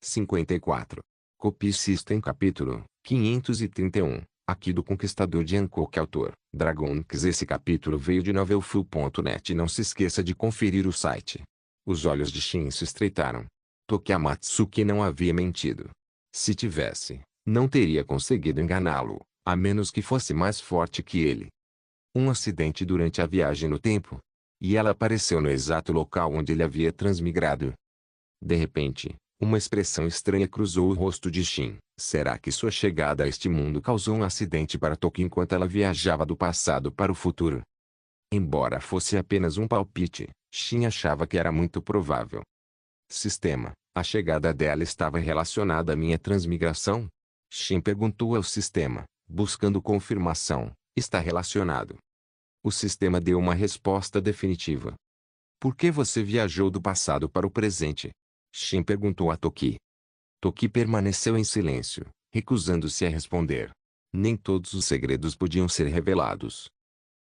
54. Copy System capítulo 531. Aqui do Conquistador de Hancock autor, Dragonix. Esse capítulo veio de novelfull.net. Não se esqueça de conferir o site. Os olhos de Shin se estreitaram. Toki Amatsuki não havia mentido. Se tivesse, não teria conseguido enganá-lo, a menos que fosse mais forte que ele. Um acidente durante a viagem no tempo. E ela apareceu no exato local onde ele havia transmigrado. De repente, uma expressão estranha cruzou o rosto de Shin. Será que sua chegada a este mundo causou um acidente para Toki enquanto ela viajava do passado para o futuro? Embora fosse apenas um palpite, Shin achava que era muito provável. Sistema, a chegada dela estava relacionada à minha transmigração? Shin perguntou ao sistema, buscando confirmação. Está relacionado. O sistema deu uma resposta definitiva. Por que você viajou do passado para o presente? Shin perguntou a Toki. Toki permaneceu em silêncio, recusando-se a responder. Nem todos os segredos podiam ser revelados.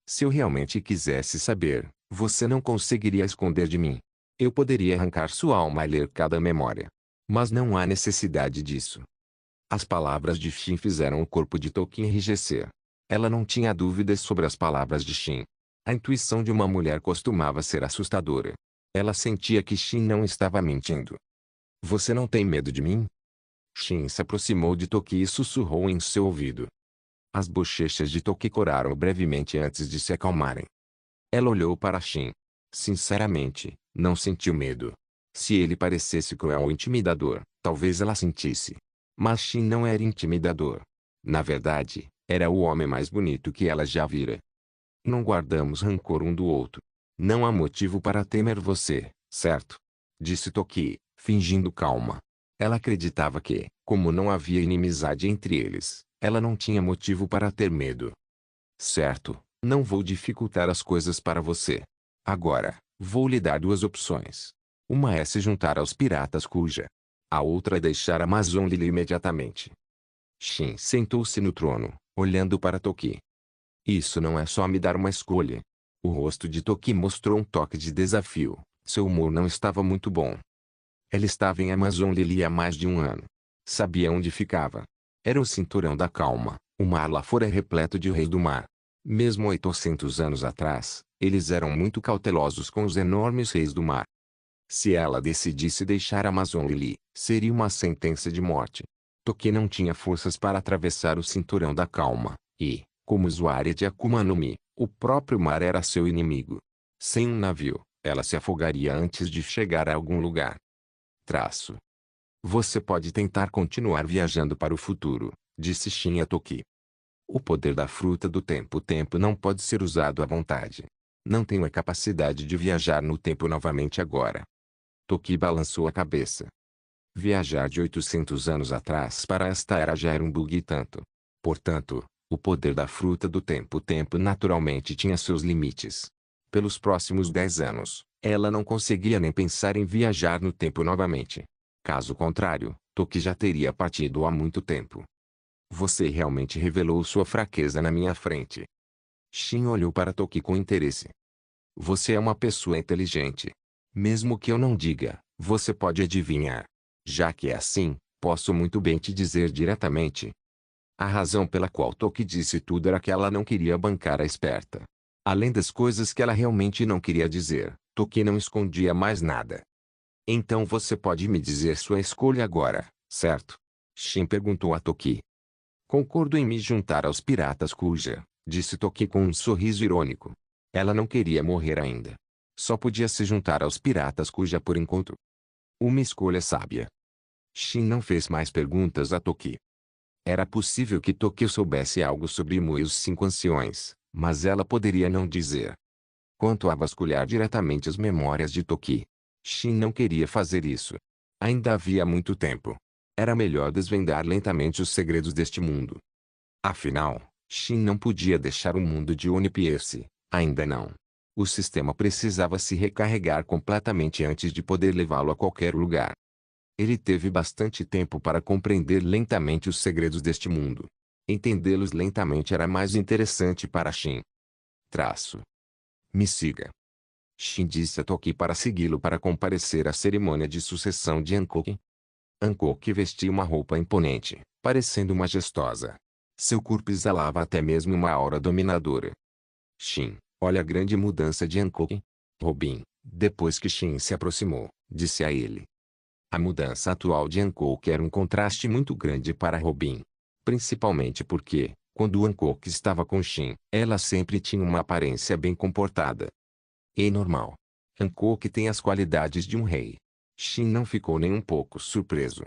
Se eu realmente quisesse saber, você não conseguiria esconder de mim. Eu poderia arrancar sua alma e ler cada memória. Mas não há necessidade disso. As palavras de Shin fizeram o corpo de Toki enrijecer. Ela não tinha dúvidas sobre as palavras de Shin. A intuição de uma mulher costumava ser assustadora. Ela sentia que Shin não estava mentindo. Você não tem medo de mim? Shin se aproximou de Toki e sussurrou em seu ouvido. As bochechas de Toki coraram brevemente antes de se acalmarem. Ela olhou para Shin. Sinceramente, não sentiu medo. Se ele parecesse cruel ou intimidador, talvez ela sentisse. Mas Shin não era intimidador. Na verdade, era o homem mais bonito que ela já vira. Não guardamos rancor um do outro. Não há motivo para temer você, certo? Disse Toki, fingindo calma. Ela acreditava que, como não havia inimizade entre eles, ela não tinha motivo para ter medo. Certo, não vou dificultar as coisas para você. Agora, vou lhe dar duas opções. Uma é se juntar aos piratas Kuja. A outra é deixar Amazon Lily imediatamente. Shin sentou-se no trono, olhando para Toki. Isso não é só me dar uma escolha. O rosto de Toki mostrou um toque de desafio. Seu humor não estava muito bom. Ela estava em Amazon Lily há mais de um ano. Sabia onde ficava. Era o cinturão da calma. O mar lá fora é repleto de reis do mar. Mesmo 800 anos atrás, eles eram muito cautelosos com os enormes reis do mar. Se ela decidisse deixar Amazon Lily, seria uma sentença de morte. Toki não tinha forças para atravessar o cinturão da calma, e, como usuária de Akuma no Mi, o próprio mar era seu inimigo. Sem um navio, ela se afogaria antes de chegar a algum lugar. Traço. Você pode tentar continuar viajando para o futuro, disse Shin a Toki. O poder da fruta do tempo. O tempo não pode ser usado à vontade. Não tenho a capacidade de viajar no tempo novamente agora. Toki balançou a cabeça. Viajar de 800 anos atrás para esta era já era um bug e tanto. Portanto, o poder da fruta do tempo. O tempo naturalmente tinha seus limites. Pelos próximos 10 anos, ela não conseguia nem pensar em viajar no tempo novamente. Caso contrário, Toki já teria partido há muito tempo. Você realmente revelou sua fraqueza na minha frente. Shin olhou para Toki com interesse. Você é uma pessoa inteligente. Mesmo que eu não diga, você pode adivinhar. Já que é assim, posso muito bem te dizer diretamente. A razão pela qual Toki disse tudo era que ela não queria bancar a esperta. Além das coisas que ela realmente não queria dizer, Toki não escondia mais nada. Então você pode me dizer sua escolha agora, certo? Shin perguntou a Toki. Concordo em me juntar aos piratas Kuja, disse Toki com um sorriso irônico. Ela não queria morrer ainda. Só podia se juntar aos piratas Kuja por enquanto. Uma escolha sábia. Shin não fez mais perguntas a Toki. Era possível que Toki soubesse algo sobre Mu e os 5 anciões, mas ela poderia não dizer. Quanto a vasculhar diretamente as memórias de Toki, Shin não queria fazer isso. Ainda havia muito tempo. Era melhor desvendar lentamente os segredos deste mundo. Afinal, Shin não podia deixar o mundo de One Piece, ainda não. O sistema precisava se recarregar completamente antes de poder levá-lo a qualquer lugar. Ele teve bastante tempo para compreender lentamente os segredos deste mundo. Entendê-los lentamente era mais interessante para Shin. Traço. Me siga. Shin disse a Toki para segui-lo para comparecer à cerimônia de sucessão de Hancock. Hancock vestia uma roupa imponente, parecendo majestosa. Seu corpo exalava até mesmo uma aura dominadora. Shin, olha a grande mudança de Hancock. Robin, depois que Shin se aproximou, disse a ele. A mudança atual de Hancock era um contraste muito grande para Robin. Principalmente porque, quando Hancock estava com Shin, ela sempre tinha uma aparência bem comportada e normal. Hancock tem as qualidades de um rei. Shin não ficou nem um pouco surpreso.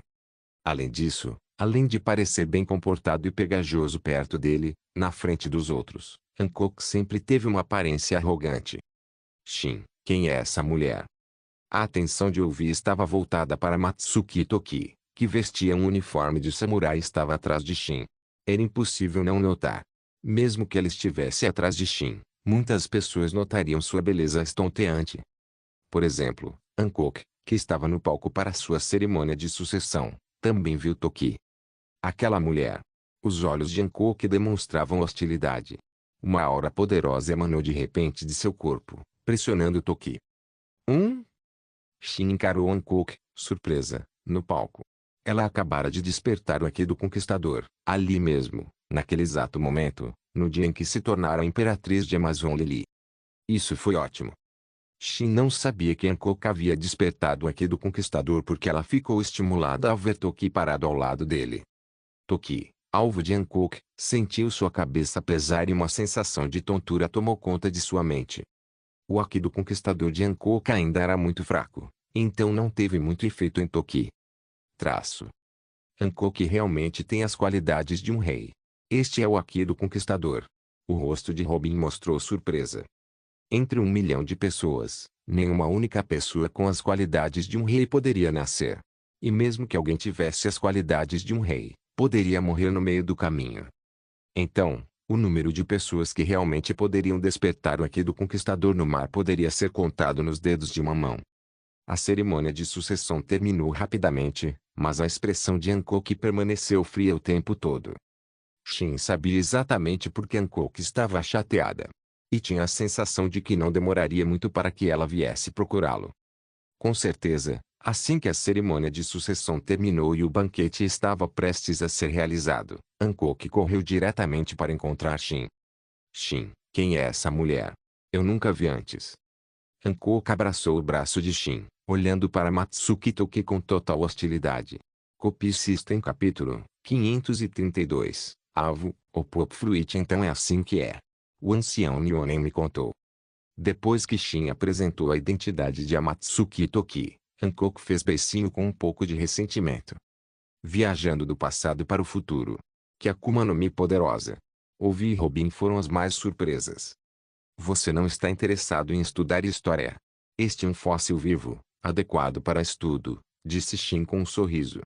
Além disso, além de parecer bem comportado e pegajoso perto dele, na frente dos outros, Hancock sempre teve uma aparência arrogante. Shin, quem é essa mulher? A atenção de Ovi estava voltada para Matsuki Toki, que vestia um uniforme de samurai e estava atrás de Shin. Era impossível não notar. Mesmo que ela estivesse atrás de Shin, muitas pessoas notariam sua beleza estonteante. Por exemplo, Hancock, que estava no palco para sua cerimônia de sucessão, também viu Toki. Aquela mulher. Os olhos de Hancock demonstravam hostilidade. Uma aura poderosa emanou de repente de seu corpo, pressionando Toki. Shin encarou Hancock, surpresa, no palco. Ela acabara de despertar o Haki do Conquistador, ali mesmo, naquele exato momento, no dia em que se tornara a Imperatriz de Amazon Lily. Isso foi ótimo. Shin não sabia que Hancock havia despertado o Haki do Conquistador porque ela ficou estimulada ao ver Toki parado ao lado dele. Toki, alvo de Hancock, sentiu sua cabeça pesar e uma sensação de tontura tomou conta de sua mente. O Haki do Conquistador de Hancock ainda era muito fraco, então não teve muito efeito em Toki. Hancock realmente tem as qualidades de um rei. Este é o Haki do Conquistador. O rosto de Robin mostrou surpresa. Entre 1 milhão de pessoas, nenhuma única pessoa com as qualidades de um rei poderia nascer. E mesmo que alguém tivesse as qualidades de um rei, poderia morrer no meio do caminho. Então, o número de pessoas que realmente poderiam despertar o Haki do Conquistador no mar poderia ser contado nos dedos de uma mão. A cerimônia de sucessão terminou rapidamente, mas a expressão de Hancock permaneceu fria o tempo todo. Shin sabia exatamente por que Hancock estava chateada. E tinha a sensação de que não demoraria muito para que ela viesse procurá-lo. Com certeza, assim que a cerimônia de sucessão terminou e o banquete estava prestes a ser realizado, Hancock correu diretamente para encontrar Shin. Shin, quem é essa mulher? Eu nunca vi antes. Hancock abraçou o braço de Shin, olhando para Matsuki Toki com total hostilidade. Copy System capítulo 532, Avo, o Pop Fruit então é assim que é. O ancião Nyonen me contou. Depois que Shin apresentou a identidade de Amatsuki Toki, Hancock fez beicinho com um pouco de ressentimento. Viajando do passado para o futuro. Que Akuma no Mi poderosa. Ovi e Robin foram as mais surpresas. Você não está interessado em estudar história. Este é um fóssil vivo, adequado para estudo, disse Shin com um sorriso.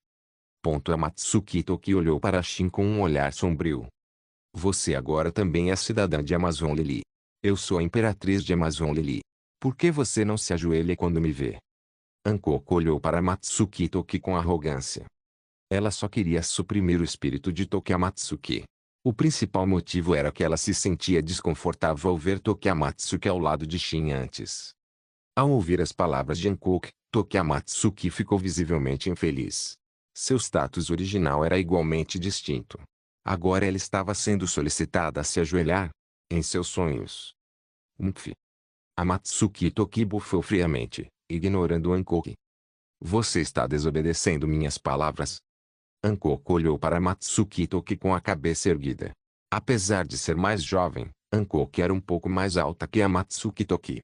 Amatsuki Toki olhou para Shin com um olhar sombrio. Você agora também é cidadã de Amazon Lily. Eu sou a Imperatriz de Amazon Lily. Por que você não se ajoelha quando me vê? Hancock olhou para Matsuki Toki com arrogância. Ela só queria suprimir o espírito de Toki Amatsuki. O principal motivo era que ela se sentia desconfortável ao ver Toki Amatsuki ao lado de Shin antes. Ao ouvir as palavras de Hancock, Toki Amatsuki ficou visivelmente infeliz. Seu status original era igualmente distinto. Agora ela estava sendo solicitada a se ajoelhar? Em seus sonhos. Umph. Amatsuki Toki bufou friamente, ignorando Hancock. Você está desobedecendo minhas palavras? Hancock olhou para Amatsuki Toki com a cabeça erguida. Apesar de ser mais jovem, Hancock era um pouco mais alta que Amatsuki Toki.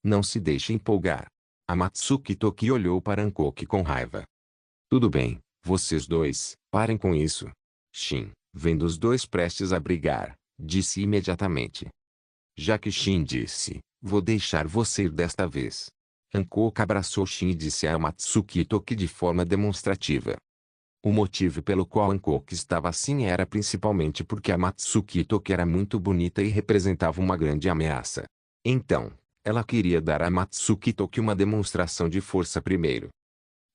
Não se deixe empolgar. Amatsuki Toki olhou para Hancock com raiva. Tudo bem, vocês dois, parem com isso. Shin, vendo os dois prestes a brigar, disse imediatamente. Já que Shin disse, vou deixar você ir desta vez. Hancock abraçou Shin e disse a Amatsuki Toki de forma demonstrativa. O motivo pelo qual Hancock estava assim era principalmente porque Amatsuki Toki era muito bonita e representava uma grande ameaça. Então, ela queria dar a Amatsuki Toki uma demonstração de força primeiro.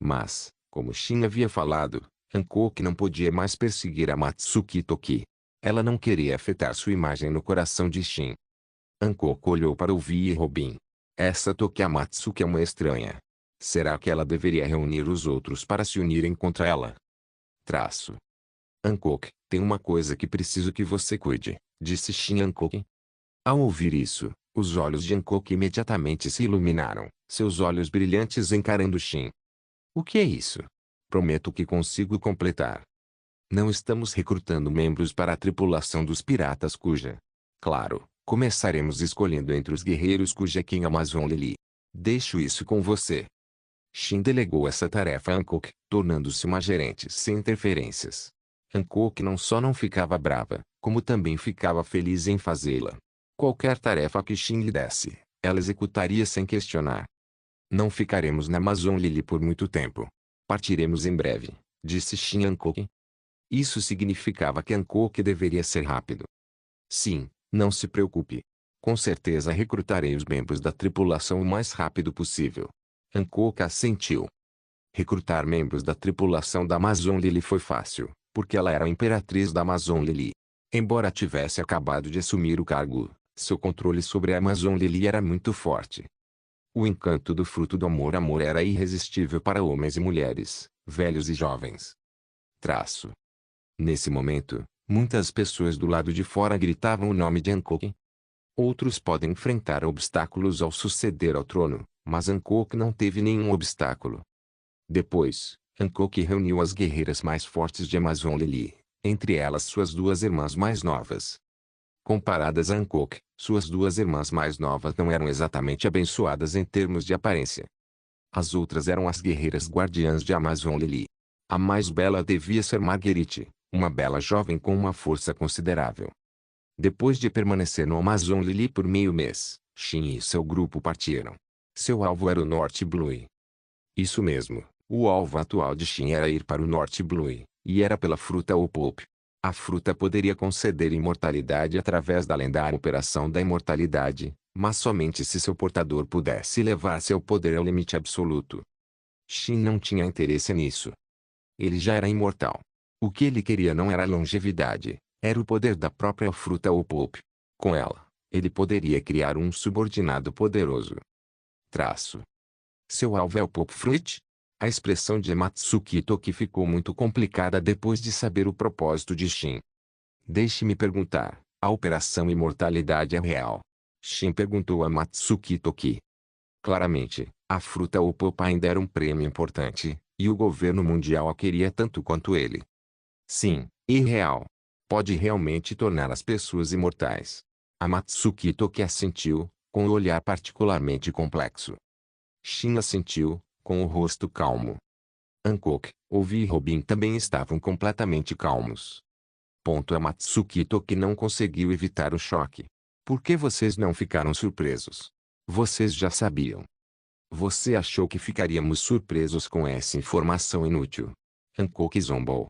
Mas, como Shin havia falado, Hancock não podia mais perseguir Amatsuki Toki. Ela não queria afetar sua imagem no coração de Shin. Hancock olhou para Ovi e Robin. Essa Toki Amatsuki é uma estranha. Será que ela deveria reunir os outros para se unirem contra ela? Traço. Hancock, tem uma coisa que preciso que você cuide, disse Shin Hancock. Ao ouvir isso, os olhos de Hancock imediatamente se iluminaram, seus olhos brilhantes encarando Shin. O que é isso? Prometo que consigo completar. Não estamos recrutando membros para a tripulação dos piratas cuja. Claro, começaremos escolhendo entre os guerreiros cuja Queen Amazon Lily. Deixo isso com você. Shin delegou essa tarefa a Hancock, tornando-se uma gerente sem interferências. Hancock não só não ficava brava, como também ficava feliz em fazê-la. Qualquer tarefa que Shin lhe desse, ela executaria sem questionar. Não ficaremos na Amazon Lily por muito tempo. Partiremos em breve, disse Shin Hancock. Isso significava que Hancock deveria ser rápido. Sim, não se preocupe. Com certeza recrutarei os membros da tripulação o mais rápido possível. Hancock assentiu. Recrutar membros da tripulação da Amazon Lily foi fácil, porque ela era a imperatriz da Amazon Lily. Embora tivesse acabado de assumir o cargo, seu controle sobre a Amazon Lily era muito forte. O encanto do fruto do amor era irresistível para homens e mulheres, velhos e jovens. Traço. Nesse momento, muitas pessoas do lado de fora gritavam o nome de Hancock. Outros podem enfrentar obstáculos ao suceder ao trono, mas Hancock não teve nenhum obstáculo. Depois, Hancock reuniu as guerreiras mais fortes de Amazon Lily, entre elas suas duas irmãs mais novas. Comparadas a Hancock, suas duas irmãs mais novas não eram exatamente abençoadas em termos de aparência. As outras eram as guerreiras guardiãs de Amazon Lily. A mais bela devia ser Marguerite, uma bela jovem com uma força considerável. Depois de permanecer no Amazon Lily por meio mês, Shin e seu grupo partiram. Seu alvo era o North Blue. Isso mesmo, o alvo atual de Shin era ir para o North Blue, e era pela fruta ou pulp. A fruta poderia conceder imortalidade através da lendária Operação da Imortalidade, mas somente se seu portador pudesse levar seu poder ao limite absoluto. Shin não tinha interesse nisso. Ele já era imortal. O que ele queria não era longevidade, era o poder da própria fruta ou pulp. Com ela, ele poderia criar um subordinado poderoso. Traço. Seu alvo é o pulp fruit? A expressão de Matsuki Toki ficou muito complicada depois de saber o propósito de Shin. Deixe-me perguntar, a Operação Imortalidade é real? Shin perguntou a Matsuki Toki. Claramente, a fruta ou pulp ainda era um prêmio importante, e o governo mundial a queria tanto quanto ele. Sim, irreal. Pode realmente tornar as pessoas imortais. A Matsuki Toki assentiu, com o olhar particularmente complexo. Shin assentiu, com o rosto calmo. Hancock, Ovi e Robin também estavam completamente calmos. A Matsuki Toki não conseguiu evitar o choque. Por que vocês não ficaram surpresos? Vocês já sabiam. Você achou que ficaríamos surpresos com essa informação inútil? Hancock zombou.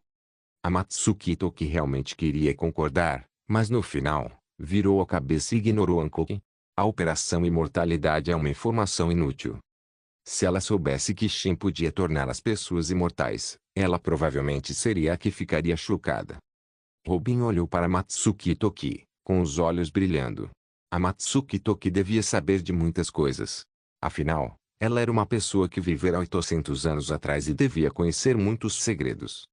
A Matsuki Toki realmente queria concordar, mas no final, virou a cabeça e ignorou Hancock. A Operação Imortalidade é uma informação inútil. Se ela soubesse que Shin podia tornar as pessoas imortais, ela provavelmente seria a que ficaria chocada. Robin olhou para Matsuki Toki, com os olhos brilhando. A Matsuki Toki devia saber de muitas coisas. Afinal, ela era uma pessoa que vivera 800 anos atrás e devia conhecer muitos segredos.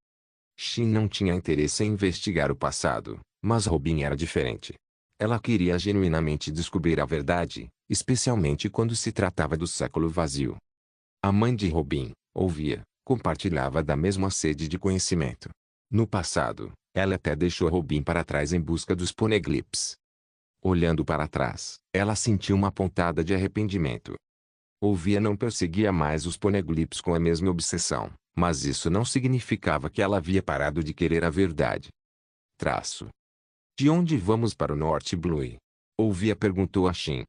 Shin não tinha interesse em investigar o passado, mas Robin era diferente. Ela queria genuinamente descobrir a verdade, especialmente quando se tratava do século vazio. A mãe de Robin, Ouvia, compartilhava da mesma sede de conhecimento. No passado, ela até deixou Robin para trás em busca dos poneglyphs. Olhando para trás, ela sentiu uma pontada de arrependimento. Ouvia não perseguia mais os poneglyphs com a mesma obsessão, mas isso não significava que ela havia parado de querer a verdade. Traço. De onde vamos para o Norte Blue? Ouvia perguntou a Shin.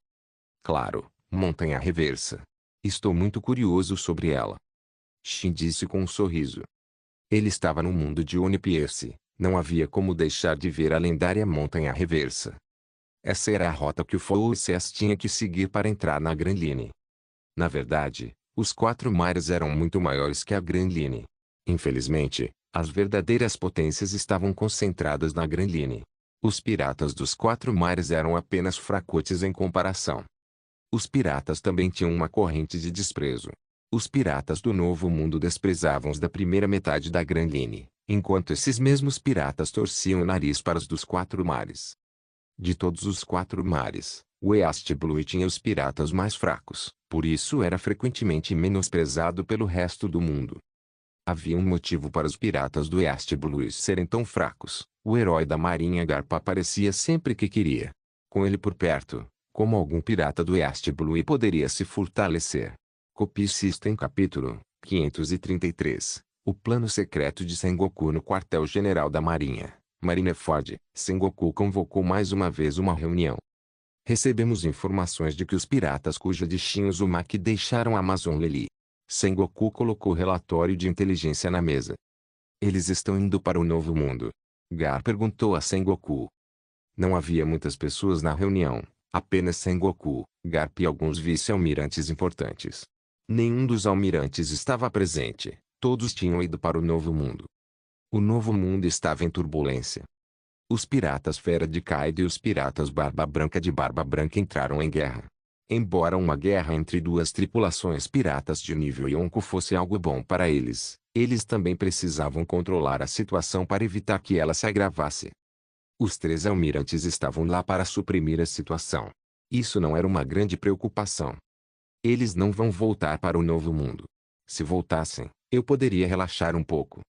Claro, Montanha Reversa. Estou muito curioso sobre ela. Shin disse com um sorriso. Ele estava no mundo de One Piece, não havia como deixar de ver a lendária Montanha Reversa. Essa era a rota que o Foucault tinha que seguir para entrar na Grand Line. Na verdade, os 4 mares eram muito maiores que a Grand Line. Infelizmente, as verdadeiras potências estavam concentradas na Grand Line. Os piratas dos 4 mares eram apenas fracotes em comparação. Os piratas também tinham uma corrente de desprezo. Os piratas do Novo Mundo desprezavam os da primeira metade da Grand Line, enquanto esses mesmos piratas torciam o nariz para os dos quatro mares. De todos os quatro mares, o East Blue tinha os piratas mais fracos, por isso era frequentemente menosprezado pelo resto do mundo. Havia um motivo para os piratas do East Blue serem tão fracos. O herói da marinha Garp aparecia sempre que queria. Com ele por perto, como algum pirata do East Blue poderia se fortalecer. Copy System Capítulo 533. O plano secreto de Sengoku no quartel-general da marinha, Marineford. Sengoku convocou mais uma vez uma reunião. Recebemos informações de que os piratas cuja de Shin Uzumaki deixaram a Amazon Lily. Sengoku colocou o relatório de inteligência na mesa. Eles estão indo para o Novo Mundo. Garp perguntou a Sengoku. Não havia muitas pessoas na reunião, apenas Sengoku, Garp e alguns vice-almirantes importantes. Nenhum dos almirantes estava presente, todos tinham ido para o Novo Mundo. O Novo Mundo estava em turbulência. Os piratas Fera de Kaido e os piratas Barba Branca de Barba Branca entraram em guerra. Embora uma guerra entre duas tripulações piratas de nível Yonko fosse algo bom para eles, eles também precisavam controlar a situação para evitar que ela se agravasse. Os três almirantes estavam lá para suprimir a situação. Isso não era uma grande preocupação. Eles não vão voltar para o Novo Mundo. Se voltassem, eu poderia relaxar um pouco.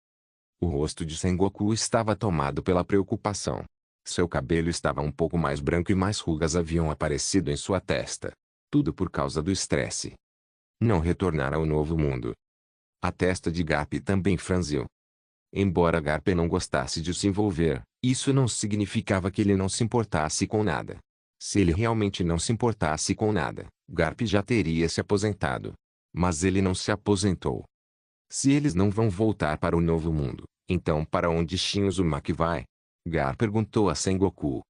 O rosto de Sengoku estava tomado pela preocupação. Seu cabelo estava um pouco mais branco e mais rugas haviam aparecido em sua testa. Tudo por causa do estresse. Não retornar ao Novo Mundo. A testa de Garp também franziu. Embora Garp não gostasse de se envolver, isso não significava que ele não se importasse com nada. Se ele realmente não se importasse com nada, Garp já teria se aposentado. Mas ele não se aposentou. Se eles não vão voltar para o Novo Mundo, então para onde Shin Uzumaki vai? Garp perguntou a Sengoku.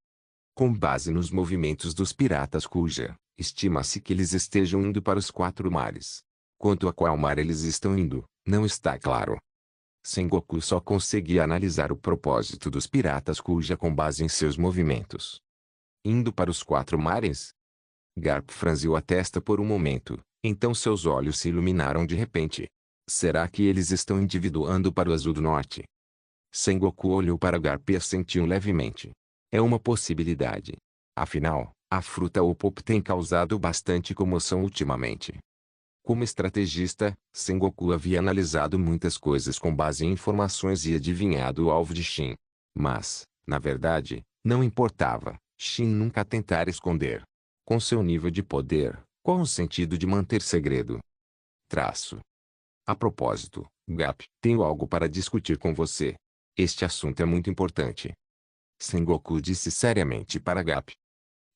Com base nos movimentos dos piratas Kuja, estima-se que eles estejam indo para os quatro mares. Quanto a qual mar eles estão indo, não está claro. Sengoku só conseguia analisar o propósito dos piratas Kuja com base em seus movimentos. Indo para os quatro mares? Garp franziu a testa por um momento, então seus olhos se iluminaram de repente. Será que eles estão individuando para o Azul do Norte? Sengoku olhou para Garp e assentiu levemente. É uma possibilidade. Afinal, a fruta Opop tem causado bastante comoção ultimamente. Como estrategista, Sengoku havia analisado muitas coisas com base em informações e adivinhado o alvo de Shin. Mas, na verdade, não importava. Shin nunca tentara esconder. Com seu nível de poder, qual o sentido de manter segredo? A propósito, Garp, tenho algo para discutir com você. Este assunto é muito importante. Sengoku disse seriamente para Garp.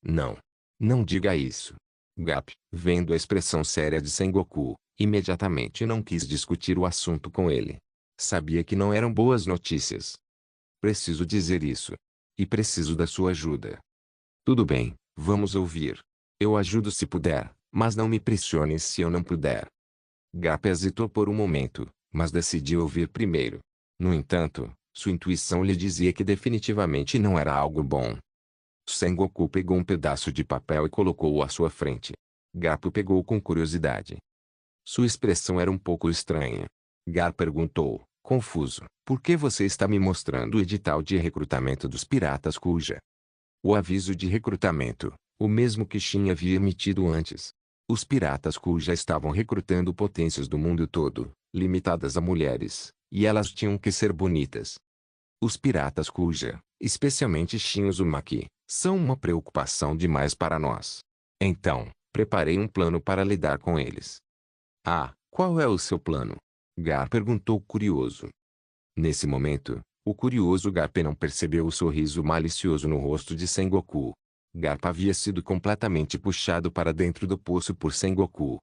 Não. Não diga isso. Garp, vendo a expressão séria de Sengoku, imediatamente não quis discutir o assunto com ele. Sabia que não eram boas notícias. Preciso dizer isso. E preciso da sua ajuda. Tudo bem, vamos ouvir. Eu ajudo se puder, mas não me pressione se eu não puder. Garp hesitou por um momento, mas decidiu ouvir primeiro. No entanto, sua intuição lhe dizia que definitivamente não era algo bom. Sengoku pegou um pedaço de papel e colocou-o à sua frente. Garp o pegou com curiosidade. Sua expressão era um pouco estranha. Garp perguntou, confuso, por que você está me mostrando o edital de recrutamento dos piratas Kuja? O aviso de recrutamento, o mesmo que Shin havia emitido antes. Os piratas Kuja estavam recrutando potências do mundo todo, limitadas a mulheres, e elas tinham que ser bonitas. Os piratas Kuja, especialmente Shin Uzumaki, são uma preocupação demais para nós. Então, preparei um plano para lidar com eles. Ah, qual é o seu plano? Garp perguntou curioso. Nesse momento, o curioso Garp não percebeu o sorriso malicioso no rosto de Sengoku. Garp havia sido completamente puxado para dentro do poço por Sengoku.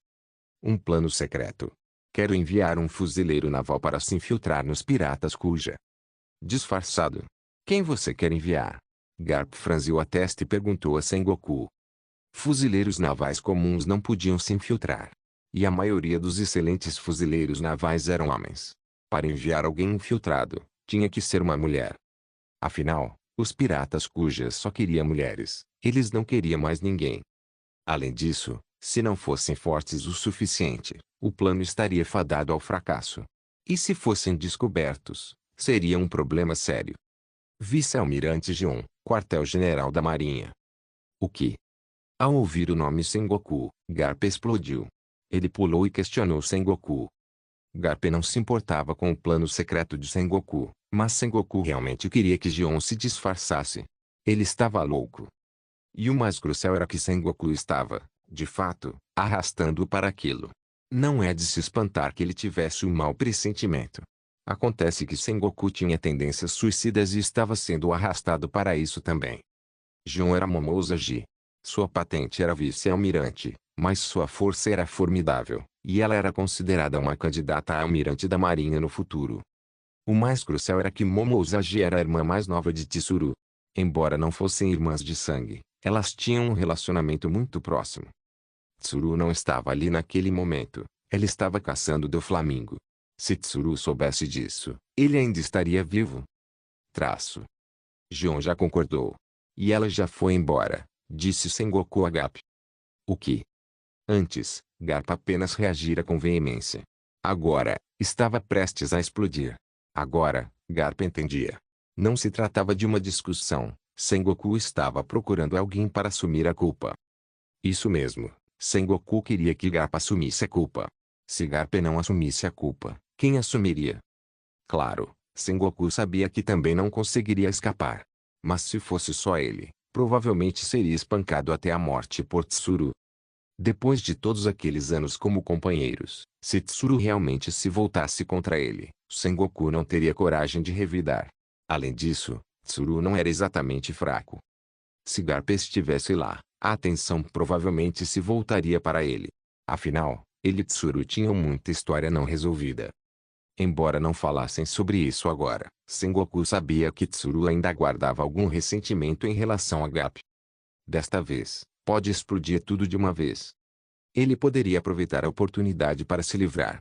Um plano secreto. Quero enviar um fuzileiro naval para se infiltrar nos piratas Kuja. Disfarçado. Quem você quer enviar? Garp franziu a testa e perguntou a Sengoku. Fuzileiros navais comuns não podiam se infiltrar. E a maioria dos excelentes fuzileiros navais eram homens. Para enviar alguém infiltrado, tinha que ser uma mulher. Afinal, os piratas Kuja só queriam mulheres, eles não queriam mais ninguém. Além disso, Se não fossem fortes o suficiente, o plano estaria fadado ao fracasso. E se fossem descobertos, seria um problema sério. Vice-almirante Gion, quartel-general da Marinha. O que? Ao ouvir o nome Sengoku, Garp explodiu. Ele pulou e questionou Sengoku. Garp não se importava com o plano secreto de Sengoku, mas Sengoku realmente queria que Gion se disfarçasse. Ele estava louco. E o mais crucial era que Sengoku estava, de fato, arrastando-o para aquilo. Não é de se espantar que ele tivesse um mau pressentimento. Acontece que Sengoku tinha tendências suicidas e estava sendo arrastado para isso também. Gion era Momousagi. Sua patente era vice-almirante, mas sua força era formidável, e ela era considerada uma candidata a almirante da Marinha no futuro. O mais crucial era que Momousagi era a irmã mais nova de Tsuru. Embora não fossem irmãs de sangue, elas tinham um relacionamento muito próximo. Tsuru não estava ali naquele momento, ela estava caçando do Flamingo. Se Tsuru soubesse disso, ele ainda estaria vivo. Gion já concordou. E ela já foi embora, disse Sengoku a Garp. O que? Antes, Garp apenas reagira com veemência. Agora, estava prestes a explodir. Agora, Garp entendia. Não se tratava de uma discussão, Sengoku estava procurando alguém para assumir a culpa. Isso mesmo, Sengoku queria que Garp assumisse a culpa. Se Garp não assumisse a culpa, quem assumiria? Claro, Sengoku sabia que também não conseguiria escapar. Mas se fosse só ele, provavelmente seria espancado até a morte por Tsuru. Depois de todos aqueles anos como companheiros, se Tsuru realmente se voltasse contra ele, Sengoku não teria coragem de revidar. Além disso, Tsuru não era exatamente fraco. Se Garp estivesse lá, a atenção provavelmente se voltaria para ele. Afinal, ele e Tsuru tinham muita história não resolvida. Embora não falassem sobre isso agora, Sengoku sabia que Tsuru ainda guardava algum ressentimento em relação a Garp. Desta vez, pode explodir tudo de uma vez. Ele poderia aproveitar a oportunidade para se livrar.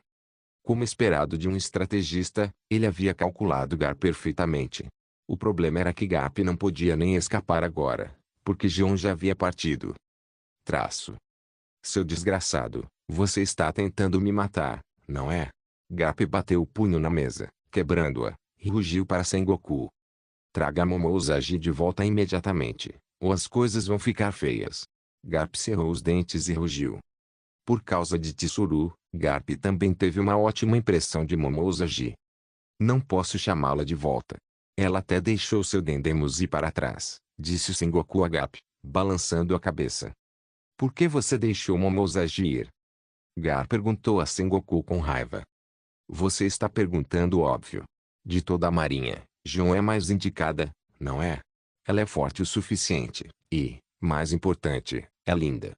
Como esperado de um estrategista, ele havia calculado Garp perfeitamente. O problema era que Garp não podia nem escapar agora, porque Gion já havia partido. Seu desgraçado, você está tentando me matar, não é? Garp bateu o punho na mesa, quebrando-a, e rugiu para Sengoku. Traga Momousagi de volta imediatamente, ou as coisas vão ficar feias. Garp cerrou os dentes e rugiu. Por causa de Tsuru, Garp também teve uma ótima impressão de Momousagi. Não posso chamá-la de volta. Ela até deixou seu Dendemushi para trás, disse Sengoku a Garp, balançando a cabeça. Por que você deixou Momousagi ir? Garp perguntou a Sengoku com raiva. Você está perguntando o óbvio. De toda a marinha, Gion é mais indicada, não é? Ela é forte o suficiente, e, mais importante, é linda.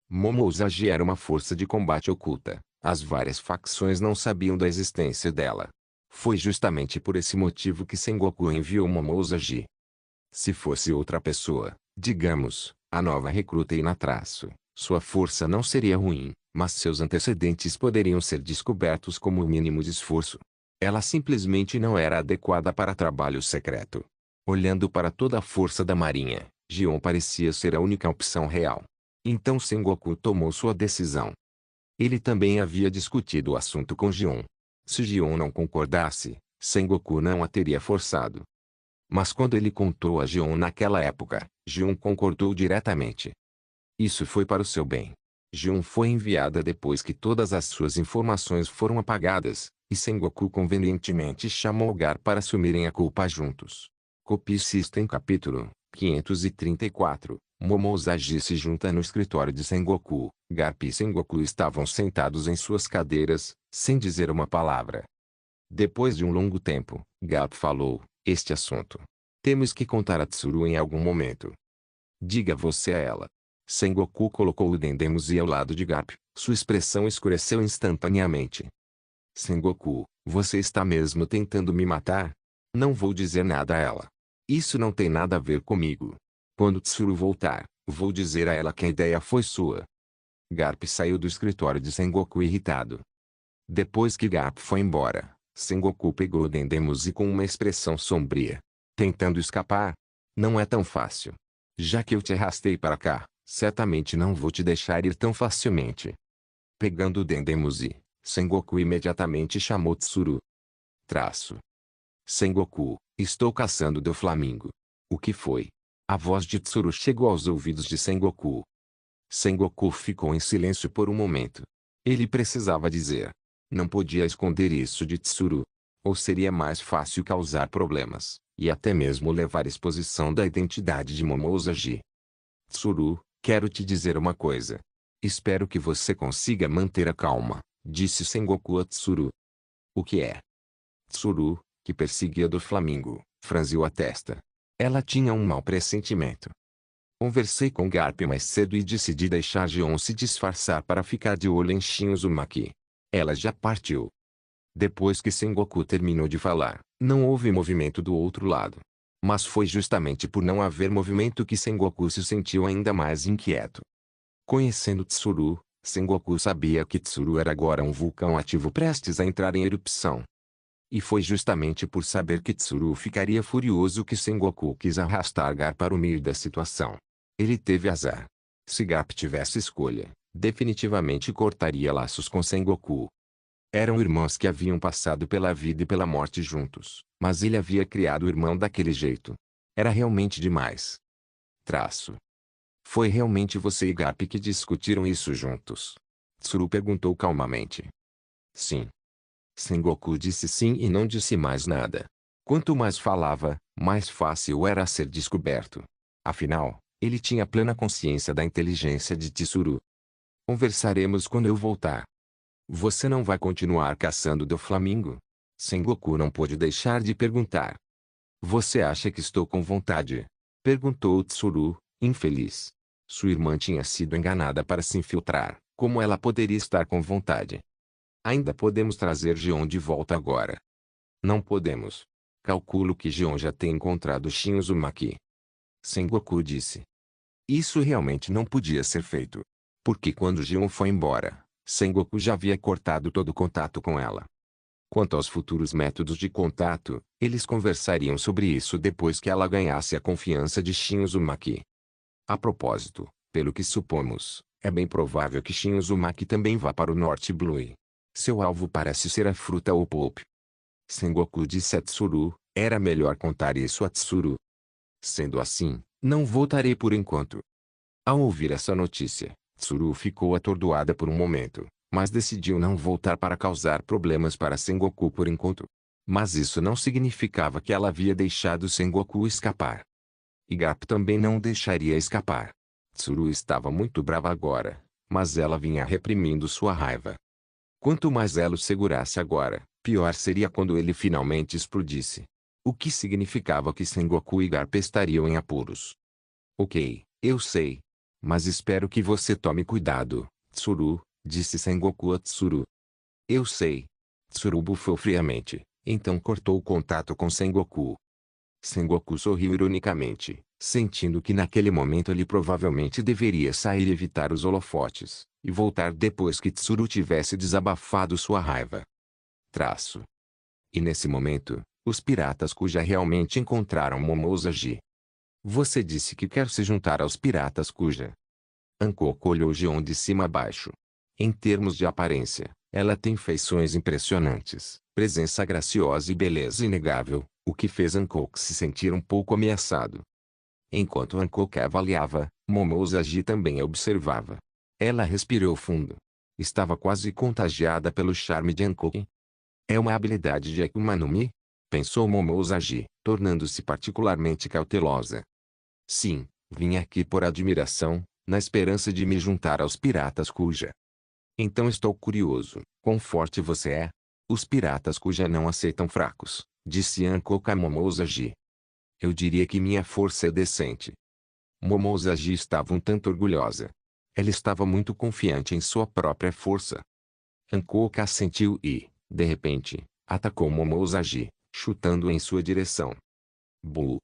Momousagi era uma força de combate oculta, as várias facções não sabiam da existência dela. Foi justamente por esse motivo que Sengoku enviou Momousagi. Se fosse outra pessoa, digamos, a nova recruta Inatraço, sua força não seria ruim, mas seus antecedentes poderiam ser descobertos como o mínimo de esforço. Ela simplesmente não era adequada para trabalho secreto. Olhando para toda a força da marinha, Gion parecia ser a única opção real. Então Sengoku tomou sua decisão. Ele também havia discutido o assunto com Gion. Se Gion não concordasse, Sengoku não a teria forçado. Mas quando ele contou a Gion naquela época, Gion concordou diretamente. Isso foi para o seu bem. Gion foi enviada depois que todas as suas informações foram apagadas, e Sengoku convenientemente chamou Garp para assumirem a culpa juntos. Copy System capítulo 534. Momousagi se junta no escritório de Sengoku. Garp e Sengoku estavam sentados em suas cadeiras, sem dizer uma palavra. Depois de um longo tempo, Garp falou, este assunto. Temos que contar a Tsuru em algum momento. Diga você a ela. Sengoku colocou o Dendemushi ao lado de Garp, sua expressão escureceu instantaneamente. Sengoku, você está mesmo tentando me matar? Não vou dizer nada a ela. Isso não tem nada a ver comigo. Quando Tsuru voltar, vou dizer a ela que a ideia foi sua. Garp saiu do escritório de Sengoku irritado. Depois que Garp foi embora, Sengoku pegou o Dendemushi com uma expressão sombria. Tentando escapar? Não é tão fácil. Já que eu te arrastei para cá, Certamente não vou te deixar ir tão facilmente. Pegando o Dendemushi, Sengoku imediatamente chamou Tsuru. Sengoku, estou caçando do Flamingo. O que foi? A voz de Tsuru chegou aos ouvidos de Sengoku. Sengoku ficou em silêncio por um momento. Ele precisava dizer. Não podia esconder isso de Tsuru. Ou seria mais fácil causar problemas, e até mesmo levar exposição da identidade de Momozaji. Tsuru, quero te dizer uma coisa. Espero que você consiga manter a calma, disse Sengoku a Tsuru. O que é? Tsuru, que perseguia do Flamingo, franziu a testa. Ela tinha um mau pressentimento. Conversei com Garp mais cedo e decidi deixar Gion se disfarçar para ficar de olho em Shin Uzumaki. Ela já partiu. Depois que Sengoku terminou de falar, não houve movimento do outro lado. Mas foi justamente por não haver movimento que Sengoku se sentiu ainda mais inquieto. Conhecendo Tsuru, Sengoku sabia que Tsuru era agora um vulcão ativo prestes a entrar em erupção. E foi justamente por saber que Tsuru ficaria furioso que Sengoku quis arrastar Garp para o meio da situação. Ele teve azar. Se Garp tivesse escolha, definitivamente cortaria laços com Sengoku. Eram irmãos que haviam passado pela vida e pela morte juntos, mas ele havia criado o irmão daquele jeito. Era realmente demais. Foi realmente você e Garp que discutiram isso juntos? Tsuru perguntou calmamente. Sim. Sengoku disse sim e não disse mais nada. Quanto mais falava, mais fácil era ser descoberto. Afinal, ele tinha plena consciência da inteligência de Tsuru. Conversaremos quando eu voltar. Você não vai continuar caçando do Flamingo? Sengoku não pôde deixar de perguntar. Você acha que estou com vontade? Perguntou Tsuru, infeliz. Sua irmã tinha sido enganada para se infiltrar. Como ela poderia estar com vontade? Ainda podemos trazer Gion de volta agora. Não podemos. Calculo que Gion já tem encontrado Shin Uzumaki. Sengoku disse. Isso realmente não podia ser feito. Porque quando Gion foi embora, Sengoku já havia cortado todo contato com ela. Quanto aos futuros métodos de contato, eles conversariam sobre isso depois que ela ganhasse a confiança de Shin Uzumaki. A propósito, pelo que supomos, é bem provável que Shin Uzumaki também vá para o Norte Blue. Seu alvo parece ser a fruta ou Pope. Sengoku disse a Tsuru, era melhor contar isso a Tsuru. Sendo assim, não voltarei por enquanto. Ao ouvir essa notícia, Tsuru ficou atordoada por um momento, mas decidiu não voltar para causar problemas para Sengoku por enquanto. Mas isso não significava que ela havia deixado Sengoku escapar. E Garp também não o deixaria escapar. Tsuru estava muito brava agora, mas ela vinha reprimindo sua raiva. Quanto mais ela o segurasse agora, pior seria quando ele finalmente explodisse. O que significava que Sengoku e Garp estariam em apuros. Ok, eu sei. Mas espero que você tome cuidado, Tsuru, disse Sengoku a Tsuru. Eu sei. Tsuru bufou friamente, então cortou o contato com Sengoku. Sengoku sorriu ironicamente, sentindo que naquele momento ele provavelmente deveria sair e evitar os holofotes, e voltar depois que Tsuru tivesse desabafado sua raiva. E nesse momento, os piratas Kuja realmente encontraram Momozaji. Você disse que quer se juntar aos piratas Kuja. Hancock olhou Gion de cima a baixo. Em termos de aparência, ela tem feições impressionantes, presença graciosa e beleza inegável, o que fez Hancock se sentir um pouco ameaçado. Enquanto Hancock avaliava, Momozaji também a observava. Ela respirou fundo. Estava quase contagiada pelo charme de Hancock. É uma habilidade de Akuma no Mi? Pensou Momozaji, tornando-se particularmente cautelosa. Sim, vim aqui por admiração, na esperança de me juntar aos piratas Kuja. Então estou curioso, quão forte você é? Os piratas Kuja não aceitam fracos, disse Hancock a Momozaji. Eu diria que minha força é decente. Momozaji estava um tanto orgulhosa. Ela estava muito confiante em sua própria força. Hancock assentiu e, de repente, atacou Momozaji, chutando em sua direção. Bu!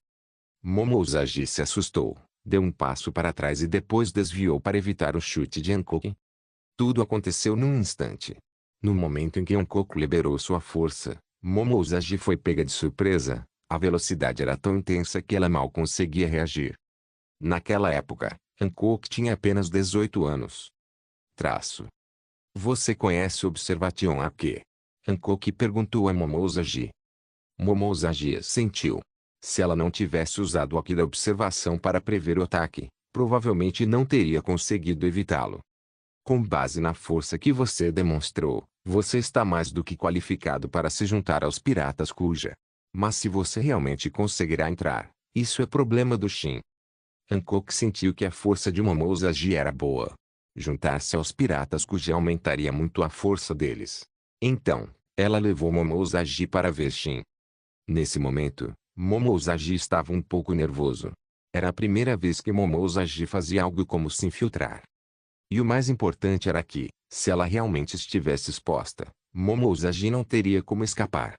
Momozaji se assustou, deu um passo para trás e depois desviou para evitar o chute de Hancock. Tudo aconteceu num instante. No momento em que Hancock liberou sua força, Momozaji foi pega de surpresa. A velocidade era tão intensa que ela mal conseguia reagir. Naquela época, Hancock tinha apenas 18 anos. Você conhece Observation Aq? Hancock perguntou a Momousagi. Momousagi assentiu. Se ela não tivesse usado o Aq da observação para prever o ataque, provavelmente não teria conseguido evitá-lo. Com base na força que você demonstrou, você está mais do que qualificado para se juntar aos piratas Kuja. Mas se você realmente conseguirá entrar, isso é problema do Shin. Hancock sentiu que a força de Momousagi era boa. Juntar-se aos piratas Kuja aumentaria muito a força deles. Então, ela levou Momousagi para ver Shin. Nesse momento, Momousagi estava um pouco nervoso. Era a primeira vez que Momousagi fazia algo como se infiltrar. E o mais importante era que, se ela realmente estivesse exposta, Momousagi não teria como escapar.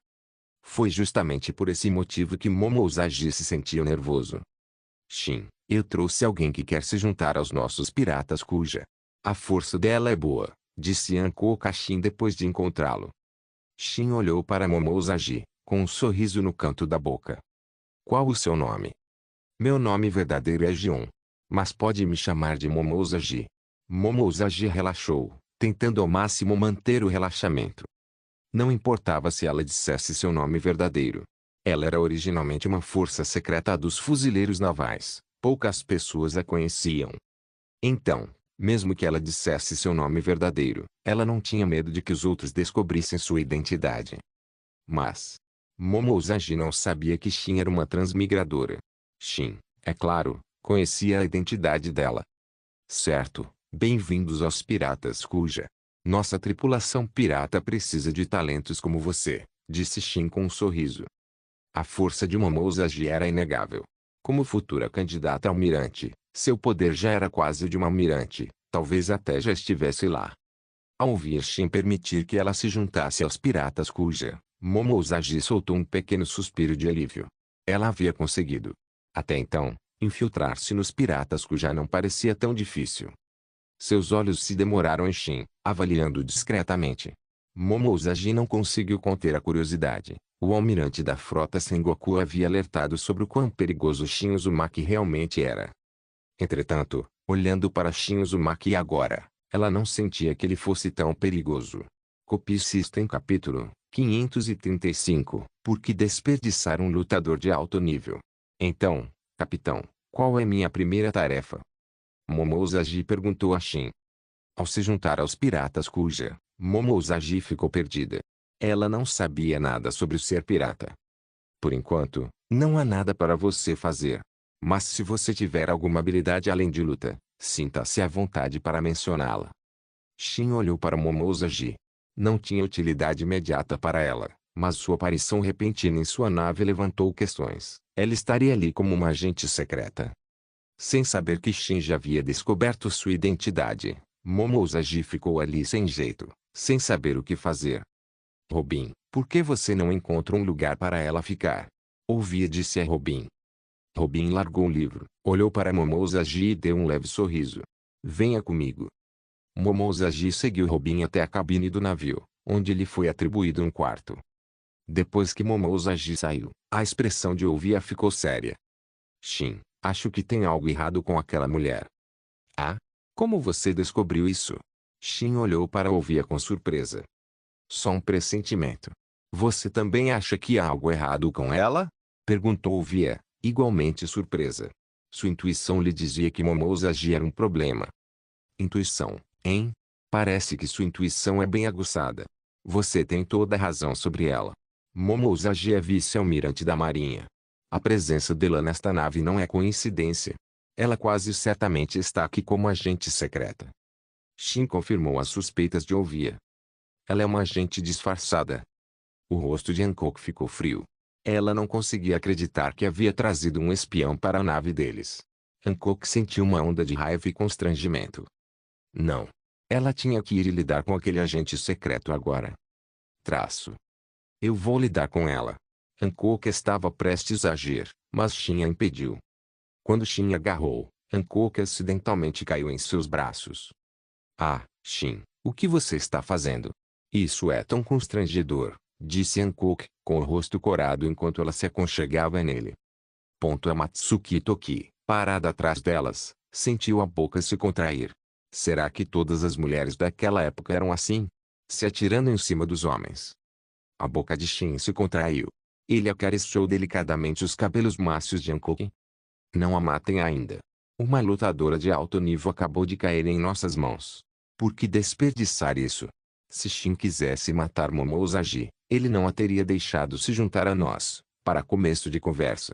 Foi justamente por esse motivo que Momousagi se sentia nervoso. Shin, eu trouxe alguém que quer se juntar aos nossos piratas Kuja. A força dela é boa, disse Hancock a Shin depois de encontrá-lo. Shin olhou para Momousagi, com um sorriso no canto da boca. Qual o seu nome? Meu nome verdadeiro é Gion. Mas pode me chamar de Momousagi. Momousagi relaxou, tentando ao máximo manter o relaxamento. Não importava se ela dissesse seu nome verdadeiro. Ela era originalmente uma força secreta dos fuzileiros navais. Poucas pessoas a conheciam. Então, mesmo que ela dissesse seu nome verdadeiro, ela não tinha medo de que os outros descobrissem sua identidade. Mas Momousagi não sabia que Shin era uma transmigradora. Shin, é claro, conhecia a identidade dela. Certo, bem-vindos aos piratas Kuja. Nossa tripulação pirata precisa de talentos como você, disse Shin com um sorriso. A força de Momousagi era inegável. Como futura candidata a almirante, seu poder já era quase o de uma almirante, talvez até já estivesse lá. Ao ouvir Shin permitir que ela se juntasse aos piratas Kuja, Momousagi soltou um pequeno suspiro de alívio. Ela havia conseguido. Até então, infiltrar-se nos piratas Kuja não parecia tão difícil. Seus olhos se demoraram em Shin, avaliando discretamente. Momousagi não conseguiu conter a curiosidade. O almirante da frota Sengoku havia alertado sobre o quão perigoso Shin Uzumaki realmente era. Entretanto, olhando para Shin Uzumaki agora, ela não sentia que ele fosse tão perigoso. Copie System capítulo 535. Por que desperdiçar um lutador de alto nível? Então, capitão, qual é minha primeira tarefa? Momousagi perguntou a Shin. Ao se juntar aos piratas Kuja, Momousagi ficou perdida. Ela não sabia nada sobre o ser pirata. Por enquanto, não há nada para você fazer. Mas se você tiver alguma habilidade além de luta, sinta-se à vontade para mencioná-la. Shin olhou para Momousagi. Não tinha utilidade imediata para ela, mas sua aparição repentina em sua nave levantou questões. Ela estaria ali como uma agente secreta. Sem saber que Shin já havia descoberto sua identidade, Momousagi ficou ali sem jeito, sem saber o que fazer. Robin, por que você não encontra um lugar para ela ficar? Ouvia disse a Robin. Robin largou o livro, olhou para Momousagi e deu um leve sorriso. Venha comigo. Momousagi seguiu Robin até a cabine do navio, onde lhe foi atribuído um quarto. Depois que Momousagi saiu, a expressão de Ouvia ficou séria. Shin, acho que tem algo errado com aquela mulher. Ah? Como você descobriu isso? Shin olhou para Ouvia com surpresa. Só um pressentimento. Você também acha que há algo errado com ela? Perguntou Ouvia, igualmente surpresa. Sua intuição lhe dizia que Momousagi era um problema. Intuição, hein? Parece que sua intuição é bem aguçada. Você tem toda a razão sobre ela. Momousagi é vice-almirante da Marinha. A presença dela nesta nave não é coincidência. Ela quase certamente está aqui como agente secreta. Shin confirmou as suspeitas de Ouvia. Ela é uma agente disfarçada. O rosto de Hancock ficou frio. Ela não conseguia acreditar que havia trazido um espião para a nave deles. Hancock sentiu uma onda de raiva e constrangimento. Não. Ela tinha que ir e lidar com aquele agente secreto agora. Eu vou lidar com ela. Hancock estava prestes a agir, mas Shin a impediu. Quando Shin agarrou, Hancock acidentalmente caiu em seus braços. Ah, Shin, o que você está fazendo? Isso é tão constrangedor, disse Hancock, com o rosto corado enquanto ela se aconchegava nele. A Matsuki Toki, parada atrás delas, Sentiu a boca se contrair. Será que todas as mulheres daquela época eram assim? Se atirando em cima dos homens. A boca de Shin se contraiu. Ele acariciou delicadamente os cabelos mácios de Hancock. Não a matem ainda. Uma lutadora de alto nível acabou de cair em nossas mãos. Por que desperdiçar isso? Se Shin quisesse matar Momo Usagi, ele não a teria deixado se juntar a nós, para começo de conversa.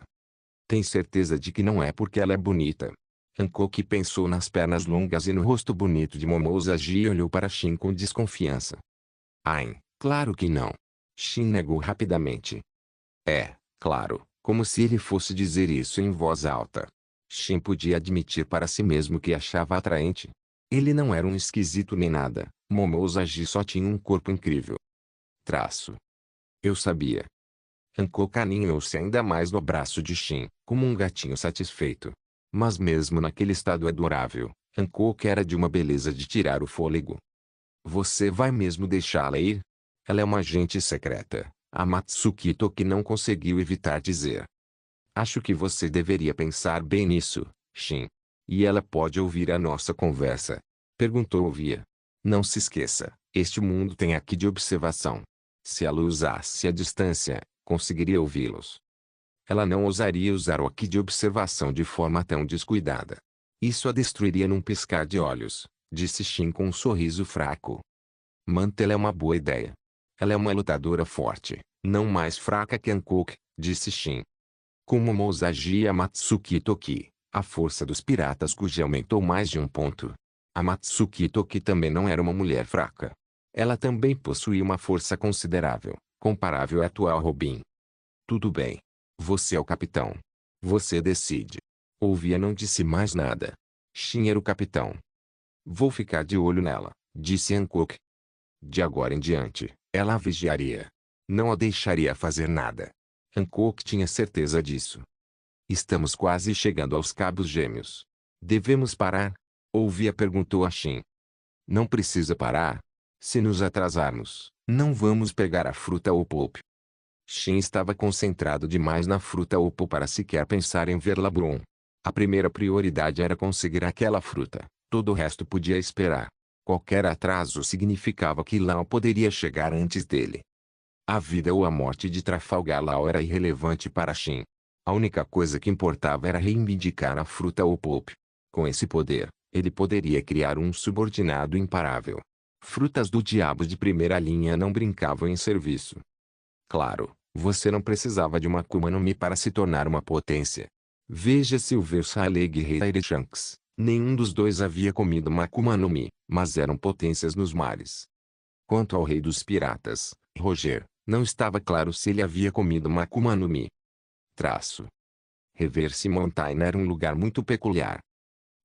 Tem certeza de que não é porque ela é bonita? Hancock pensou nas pernas longas e no rosto bonito de Momo Usagi e olhou para Shin com desconfiança. Ai, claro que não. Shin negou rapidamente. É, claro, como se ele fosse dizer isso em voz alta. Shin podia admitir para si mesmo que achava atraente. Ele não era um esquisito nem nada. Momo Usagi só tinha um corpo incrível. Traço. Eu sabia. Hancock aninhou-se ainda mais no braço de Shin, como um gatinho satisfeito. Mas mesmo naquele estado adorável, Hancock era de uma beleza de tirar o fôlego. Você vai mesmo deixá-la ir? Ela é uma agente secreta, a Matsuki Toki não conseguiu evitar dizer. Acho que você deveria pensar bem nisso, Shin. E ela pode ouvir a nossa conversa? Perguntou Ovia. Não se esqueça, este mundo tem aqui de observação. Se ela usasse a distância, conseguiria ouvi-los. Ela não ousaria usar o aqui de observação de forma tão descuidada. Isso a destruiria num piscar de olhos, disse Shin com um sorriso fraco. Mantê-la é uma boa ideia. Ela é uma lutadora forte, não mais fraca que Hancock, disse Shin. Como Momo Usagi e a Matsuki Toki, a força dos piratas Kuji aumentou mais de um ponto. A Matsuki Toki também não era uma mulher fraca. Ela também possuía uma força considerável, comparável à atual Robin. Tudo bem. Você é o capitão. Você decide. Ovia não disse mais nada. Shin era o capitão. Vou ficar de olho nela, disse Hancock. De agora em diante, ela a vigiaria. Não a deixaria fazer nada. Hancock tinha certeza disso. Estamos quase chegando aos Cabos Gêmeos. Devemos parar? Ovia perguntou a Shin. Não precisa parar. Se nos atrasarmos, não vamos pegar a fruta ou pulp. Shin estava concentrado demais na fruta Oppo para sequer pensar em ver LeBron. A primeira prioridade era conseguir aquela fruta, todo o resto podia esperar. Qualquer atraso significava que Lau poderia chegar antes dele. A vida ou a morte de Trafalgar Law era irrelevante para Shin. A única coisa que importava era reivindicar a fruta Oppo. Com esse poder, ele poderia criar um subordinado imparável. Frutas do diabo de primeira linha não brincavam em serviço. Claro, você não precisava de uma Akuma no Mi para se tornar uma potência. Veja Silver Lake e Rei Shanks. Nenhum dos dois havia comido uma Akuma no Mi, mas eram potências nos mares. Quanto ao rei dos piratas, Roger, não estava claro se ele havia comido uma Akuma no Mi. Traço. Reverse Mountain era um lugar muito peculiar.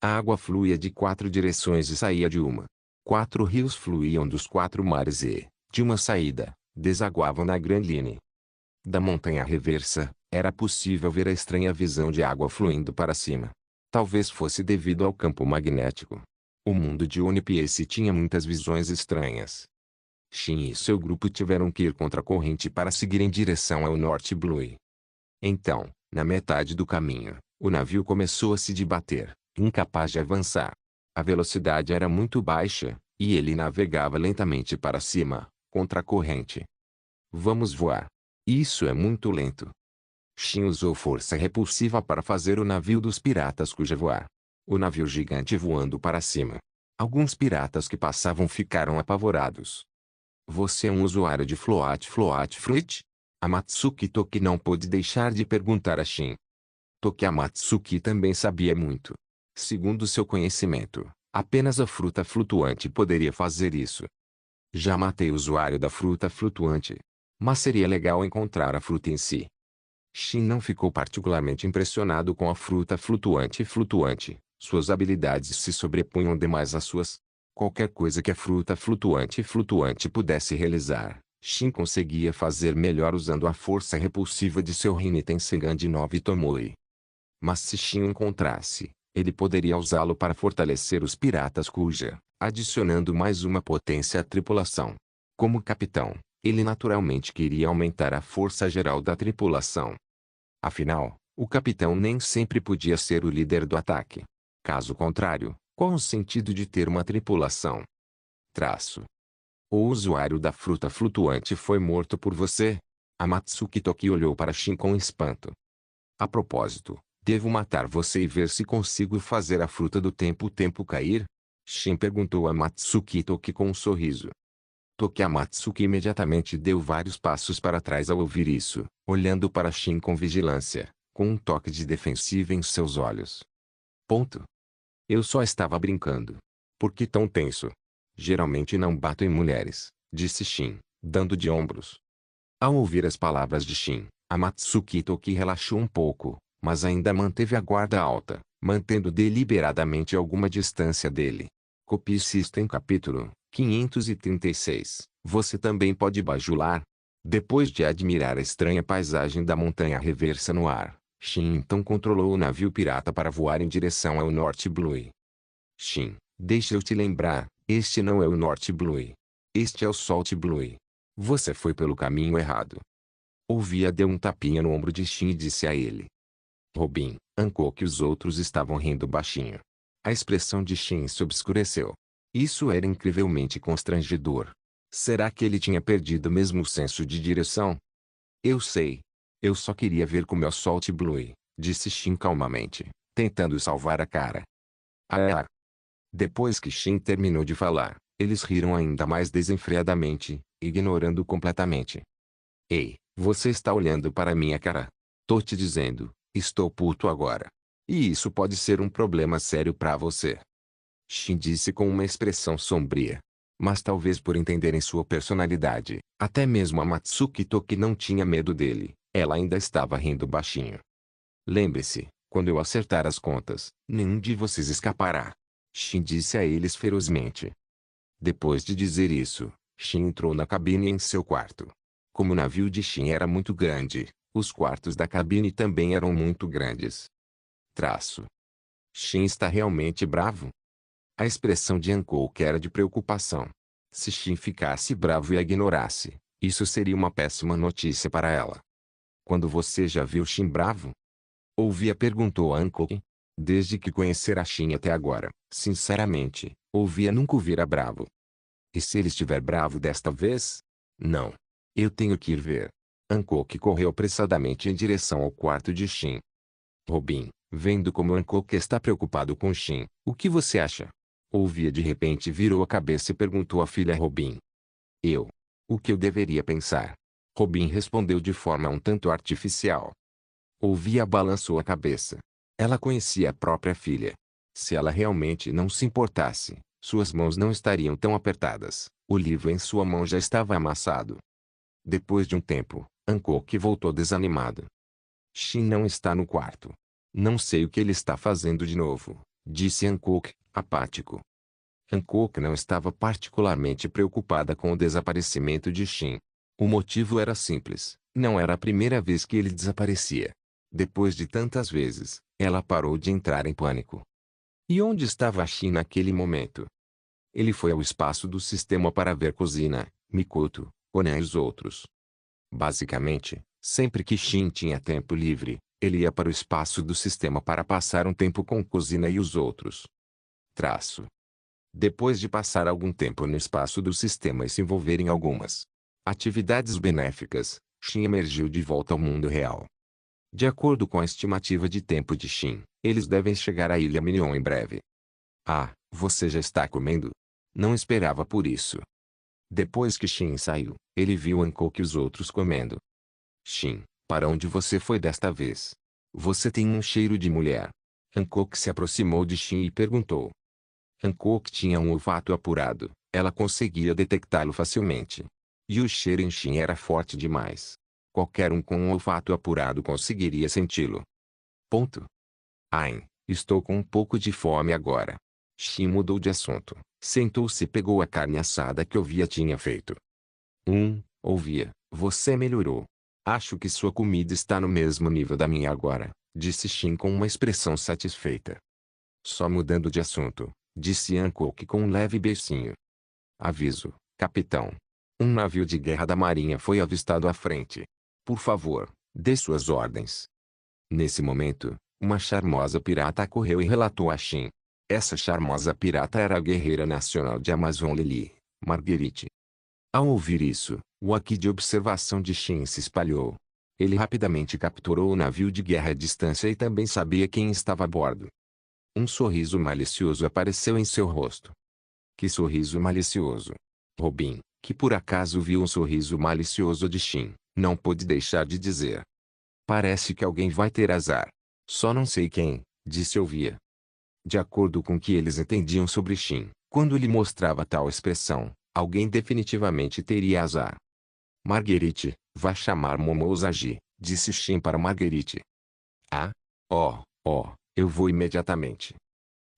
A água fluía de 4 direções e saía de uma. 4 rios fluíam dos 4 mares e, de uma saída, desaguavam na Grand Line. Da montanha reversa, era possível ver a estranha visão de água fluindo para cima. Talvez fosse devido ao campo magnético. O mundo de One Piece tinha muitas visões estranhas. Shin e seu grupo tiveram que ir contra a corrente para seguir em direção ao North Blue. Então, na metade do caminho, o navio começou a se debater, incapaz de avançar. A velocidade era muito baixa, e ele navegava lentamente para cima, contra a corrente. Vamos voar. Isso é muito lento. Shin usou força repulsiva para fazer o navio dos piratas Kuja voar. O navio gigante voando para cima. Alguns piratas que passavam ficaram apavorados. Você é um usuário de Float Fruit? A Matsuki Toki não pôde deixar de perguntar a Shin. Toki a Matsuki também sabia muito. Segundo seu conhecimento, apenas a fruta flutuante poderia fazer isso. Já matei o usuário da fruta flutuante. Mas seria legal encontrar a fruta em si. Shin não ficou particularmente impressionado com a fruta flutuante. Suas habilidades se sobrepunham demais às suas. Qualquer coisa que a fruta flutuante pudesse realizar, Shin conseguia fazer melhor usando a força repulsiva de seu Rinnegan Sengan de 9 Tomoe. Mas se Shin encontrasse, ele poderia usá-lo para fortalecer os piratas Kuja, adicionando mais uma potência à tripulação. Como capitão, ele naturalmente queria aumentar a força geral da tripulação. Afinal, o capitão nem sempre podia ser o líder do ataque. Caso contrário, qual o sentido de ter uma tripulação? Traço. O usuário da fruta flutuante foi morto por você? A Matsuki Toki olhou para Shin com espanto. A propósito, devo matar você e ver se consigo fazer a fruta do tempo cair? Shin perguntou a Matsuki Toki com um sorriso. Toki Matsuki imediatamente deu vários passos para trás ao ouvir isso, olhando para Shin com vigilância, com um toque de defensiva em seus olhos. Ponto. Eu só estava brincando. Por que tão tenso? Geralmente não bato em mulheres, disse Shin, dando de ombros. Ao ouvir as palavras de Shin, a Matsuki Toki relaxou um pouco, mas ainda manteve a guarda alta, mantendo deliberadamente alguma distância dele. Copie System capítulo 536. Você também pode bajular? Depois de admirar a estranha paisagem da montanha reversa no ar, Shin então controlou o navio pirata para voar em direção ao North Blue. Shin, deixa eu te lembrar, este não é o North Blue. Este é o Salt Blue. Você foi pelo caminho errado. Ouvia deu um tapinha no ombro de Shin e disse a ele. Robin, Hancock e os outros estavam rindo baixinho. A expressão de Shin se obscureceu. Isso era incrivelmente constrangedor. Será que ele tinha perdido mesmo o senso de direção? Eu sei. Eu só queria ver como é o Salt Blue, disse Shin calmamente, tentando salvar a cara. Ah! Depois que Shin terminou de falar, eles riram ainda mais desenfreadamente, ignorando completamente. Ei, você está olhando para minha cara? Tô te dizendo, estou puto agora. E isso pode ser um problema sério para você. Shin disse com uma expressão sombria. Mas talvez por entenderem sua personalidade, até mesmo a Matsuki Toki não tinha medo dele, ela ainda estava rindo baixinho. Lembre-se, quando eu acertar as contas, nenhum de vocês escapará. Shin disse a eles ferozmente. Depois de dizer isso, Shin entrou na cabine em seu quarto. Como o navio de Shin era muito grande, os quartos da cabine também eram muito grandes. Traço. Shin está realmente bravo? A expressão de Hancock era de preocupação. Se Shin ficasse bravo e a ignorasse, isso seria uma péssima notícia para ela. Quando você já viu Shin bravo? Ouvia perguntou a Hancock. Desde que conhecera Shin até agora, sinceramente, Ouvia nunca o vira bravo. E se ele estiver bravo desta vez? Não. Eu tenho que ir ver. Hancock correu apressadamente em direção ao quarto de Shin. Robin, vendo como Hancock está preocupado com Shin, o que você acha? Ouvia de repente virou a cabeça e perguntou à filha Robin. Eu. O que eu deveria pensar? Robin respondeu de forma um tanto artificial. Ouvia balançou a cabeça. Ela conhecia a própria filha. Se ela realmente não se importasse, suas mãos não estariam tão apertadas. O livro em sua mão já estava amassado. Depois de um tempo, Hancock voltou desanimado. Shin não está no quarto. Não sei o que ele está fazendo de novo, disse Hancock, apático. Hancock não estava particularmente preocupada com o desaparecimento de Shin. O motivo era simples, não era a primeira vez que ele desaparecia. Depois de tantas vezes, ela parou de entrar em pânico. E onde estava Shin naquele momento? Ele foi ao espaço do sistema para ver Kusina, Mikoto, Conan e os outros. Basicamente, sempre que Shin tinha tempo livre, ele ia para o espaço do sistema para passar um tempo com Kusina e os outros. Traço. Depois de passar algum tempo no espaço do sistema e se envolver em algumas atividades benéficas, Shin emergiu de volta ao mundo real. De acordo com a estimativa de tempo de Shin, eles devem chegar à Ilha Minion em breve. Ah, você já está comendo? Não esperava por isso. Depois que Shin saiu, ele viu Hancock e os outros comendo. Shin, para onde você foi desta vez? Você tem um cheiro de mulher. Hancock se aproximou de Shin e perguntou. Hancock tinha um olfato apurado, ela conseguia detectá-lo facilmente. E o cheiro em Shin era forte demais. Qualquer um com um olfato apurado conseguiria senti-lo. Ponto. Ai, estou com um pouco de fome agora. Shin mudou de assunto, sentou-se e pegou a carne assada que Ouvia tinha feito. Ouvia, você melhorou. Acho que sua comida está no mesmo nível da minha agora, disse Shin com uma expressão satisfeita. Só mudando de assunto, disse Hancock com um leve beicinho. Aviso, capitão. Um navio de guerra da marinha foi avistado à frente. Por favor, dê suas ordens. Nesse momento, Uma charmosa pirata correu e relatou a Shin. Essa charmosa pirata era a guerreira nacional de Amazon Lily, Marguerite. Ao ouvir isso, o haki de observação de Shin se espalhou. Ele rapidamente capturou o navio de guerra à distância e também sabia quem estava a bordo. Um sorriso malicioso apareceu em seu rosto. Que sorriso malicioso! Robin, que por acaso viu um sorriso malicioso de Shin, não pôde deixar de dizer. Parece que alguém vai ter azar. Só não sei quem, disse Ouvia. De acordo com o que eles entendiam sobre Shin, quando lhe mostrava tal expressão, alguém definitivamente teria azar. Marguerite, vá chamar Momozagi, disse Shin para Marguerite. Ah? Eu vou imediatamente.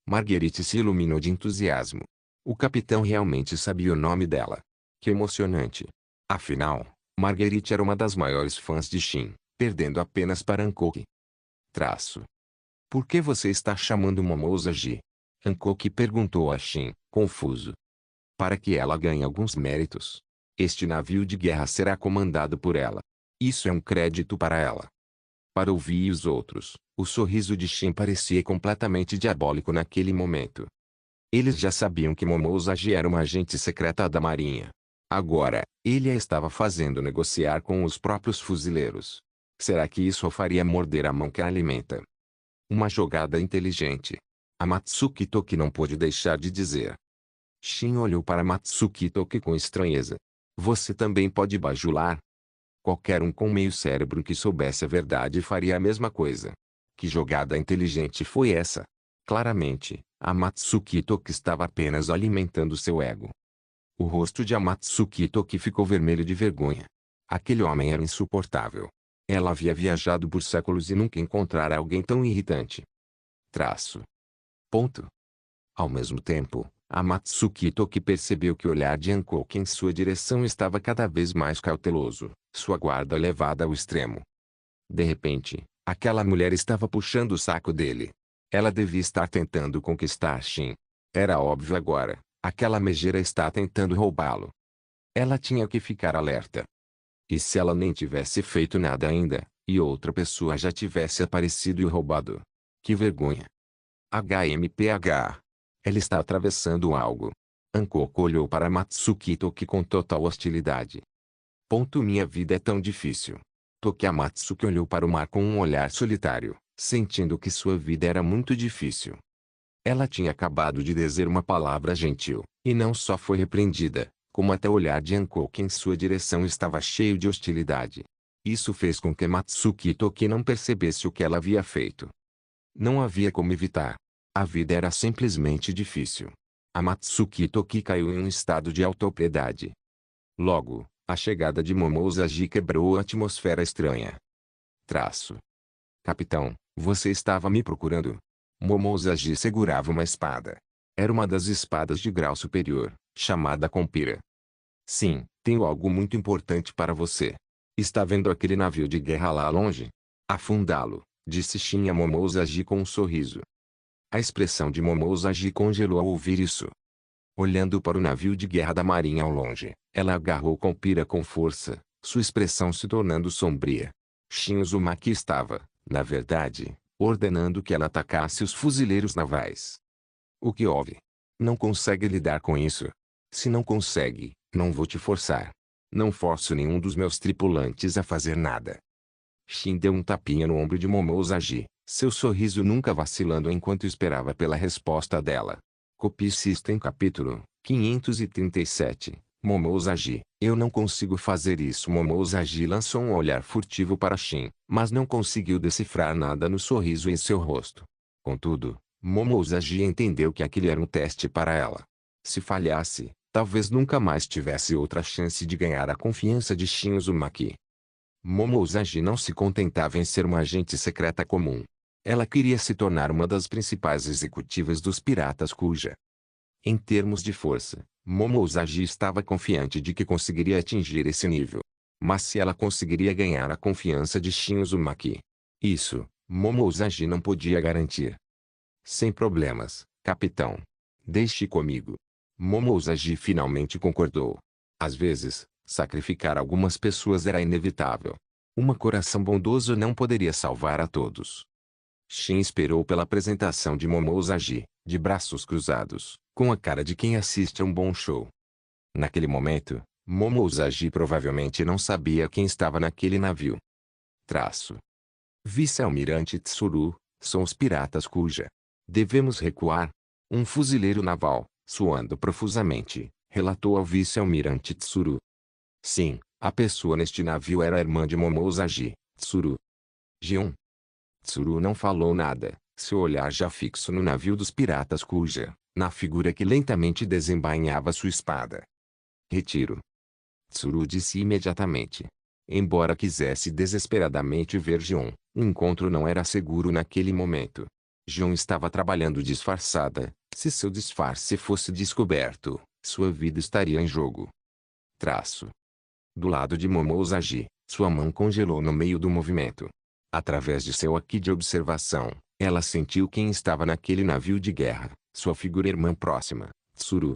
Marguerite se iluminou de entusiasmo. O capitão realmente sabia o nome dela. Que emocionante. Afinal, Marguerite era uma das maiores fãs de Shin, perdendo apenas para Hancock. Por que você está chamando Momozagi? Hancock perguntou a Shin, confuso. Para que ela ganhe alguns méritos. Este navio de guerra será comandado por ela. Isso é um crédito para ela. Para ouvir os outros, o sorriso de Shin parecia completamente diabólico naquele momento. Eles já sabiam que Momozagi era uma agente secreta da Marinha. Agora, ele a estava fazendo negociar com os próprios fuzileiros. Será que isso o faria morder a mão que a alimenta? Uma jogada inteligente. A Matsuki Toki não pôde deixar de dizer. Shin olhou para Matsuki Toki com estranheza. Você também pode bajular? Qualquer um com meio cérebro que soubesse a verdade faria a mesma coisa. Que jogada inteligente foi essa? Claramente, a Matsuki Toki estava apenas alimentando seu ego. O rosto de Amatsuki Toki ficou vermelho de vergonha. Aquele homem era insuportável. Ela havia viajado por séculos e nunca encontrara alguém tão irritante. Ao mesmo tempo, Amatsuki Toki percebeu que o olhar de Hancock em sua direção estava cada vez mais cauteloso, sua guarda elevada ao extremo. De repente, aquela mulher estava puxando o saco dele. Ela devia estar tentando conquistar Shin. Era óbvio agora, aquela megera está tentando roubá-lo. Ela tinha que ficar alerta. E se ela nem tivesse feito nada ainda, e outra pessoa já tivesse aparecido e o roubado? Que vergonha! HMPH. Ela está atravessando algo. Hancock olhou para Matsuki Toki com total hostilidade. Minha vida é tão difícil. Toki Amatsuki olhou para o mar com um olhar solitário, sentindo que sua vida era muito difícil. Ela tinha acabado de dizer uma palavra gentil, e não só foi repreendida, como até o olhar de Hancock em sua direção estava cheio de hostilidade. Isso fez com que Matsuki Toki não percebesse o que ela havia feito. Não havia como evitar. A vida era simplesmente difícil. A Matsuki Toki caiu em um estado de autopiedade. Logo, a chegada de Momozagi quebrou a atmosfera estranha. Capitão, você estava me procurando? Momozagi segurava uma espada. Era uma das espadas de grau superior, chamada Compira. Sim, tenho algo muito importante para você. Está vendo aquele navio de guerra lá longe? Afundá-lo, disse Shin a Momozagi com um sorriso. A expressão de Momozagi congelou ao ouvir isso. Olhando para o navio de guerra da marinha ao longe, ela agarrou Compira com força, sua expressão se tornando sombria. Shin Uzumaki estava, na verdade, ordenando que ela atacasse os fuzileiros navais. O que houve? Não consegue lidar com isso? Se não consegue, não vou te forçar. Não forço nenhum dos meus tripulantes a fazer nada. Shin deu um tapinha no ombro de Momozagi, seu sorriso nunca vacilando enquanto esperava pela resposta dela. Copy System capítulo 537. Momozagi, eu não consigo fazer isso. Momozagi lançou um olhar furtivo para Shin, mas não conseguiu decifrar nada no sorriso em seu rosto. Contudo, Momozagi entendeu que aquele era um teste para ela. Se falhasse, talvez nunca mais tivesse outra chance de ganhar a confiança de Shin Uzumaki. Momozagi não se contentava em ser uma agente secreta comum. Ela queria se tornar uma das principais executivas dos piratas Kuja. Em termos de força, Momozagi estava confiante de que conseguiria atingir esse nível. Mas se ela conseguiria ganhar a confiança de Shin Uzumaki? Isso, Momozagi não podia garantir. Sem problemas, capitão. Deixe comigo. Momozagi finalmente concordou. Às vezes, sacrificar algumas pessoas era inevitável. Um coração bondoso não poderia salvar a todos. Shin esperou pela apresentação de Momousagi, de braços cruzados, com a cara de quem assiste a um bom show. Naquele momento, Momousagi provavelmente não sabia quem estava naquele navio. Vice-almirante Tsuru, são os piratas Kuja. Devemos recuar. Um fuzileiro naval, suando profusamente, relatou ao vice-almirante Tsuru. Sim, a pessoa neste navio era a irmã de Momousagi, Tsuru. G1. Tsuru não falou nada, seu olhar já fixo no navio dos piratas Kuja, na figura que lentamente desembainhava sua espada. Retiro. Tsuru disse imediatamente. Embora quisesse desesperadamente ver Gion, o encontro não era seguro naquele momento. Gion estava trabalhando disfarçada. Se seu disfarce fosse descoberto, sua vida estaria em jogo. Do lado de Momousagi, sua mão congelou no meio do movimento. Através de seu haki de observação, ela sentiu quem estava naquele navio de guerra, sua figura irmã próxima, Tsuru.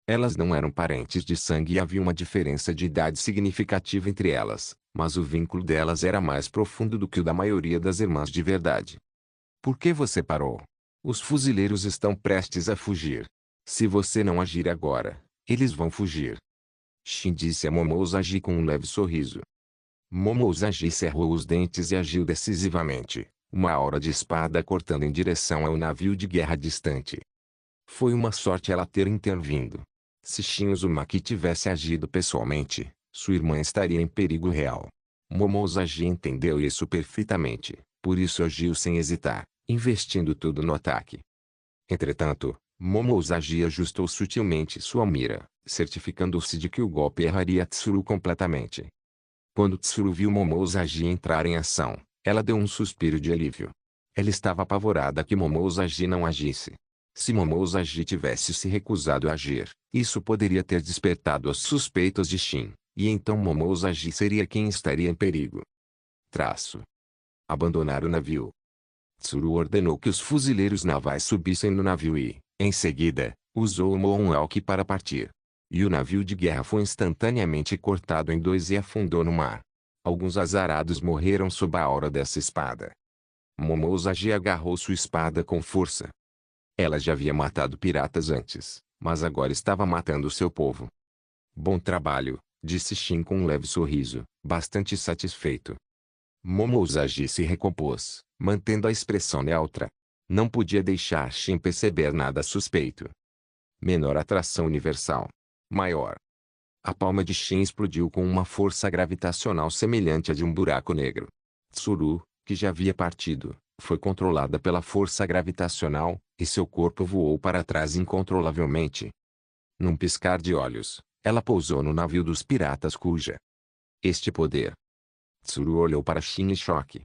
Elas não eram parentes de sangue e havia uma diferença de idade significativa entre elas, mas o vínculo delas era mais profundo do que o da maioria das irmãs de verdade. Por que você parou? Os fuzileiros estão prestes a fugir. Se você não agir agora, eles vão fugir. Shin disse a Momousagi com um leve sorriso. Momousagi cerrou os dentes e agiu decisivamente, uma aura de espada cortando em direção ao navio de guerra distante. Foi uma sorte ela ter intervindo. Se Shin Uzumaki tivesse agido pessoalmente, sua irmã estaria em perigo real. Momousagi entendeu isso perfeitamente, por isso agiu sem hesitar, investindo tudo no ataque. Entretanto, Momousagi ajustou sutilmente sua mira, certificando-se de que o golpe erraria Tsuru completamente. Quando Tsuru viu Momousagi entrar em ação, ela deu um suspiro de alívio. Ela estava apavorada que Momousagi não agisse. Se Momousagi tivesse se recusado a agir, isso poderia ter despertado as suspeitas de Shin, e então Momousagi seria quem estaria em perigo. Abandonar o navio. Tsuru ordenou que os fuzileiros navais subissem no navio e, em seguida, usou o Moonwalk para partir. E o navio de guerra foi instantaneamente cortado em dois e afundou no mar. Alguns azarados morreram sob a aura dessa espada. Momousagi agarrou sua espada com força. Ela já havia matado piratas antes, mas agora estava matando seu povo. Bom trabalho, disse Shin com um leve sorriso, bastante satisfeito. Momousagi se recompôs, mantendo a expressão neutra. Não podia deixar Shin perceber nada suspeito. Menor atração universal. Maior. A palma de Shin explodiu com uma força gravitacional semelhante à de um buraco negro. Tsuru, que já havia partido, foi controlada pela força gravitacional, e seu corpo voou para trás incontrolavelmente. Num piscar de olhos, ela pousou no navio dos piratas Kuja. Este poder. Tsuru olhou para Shin em choque.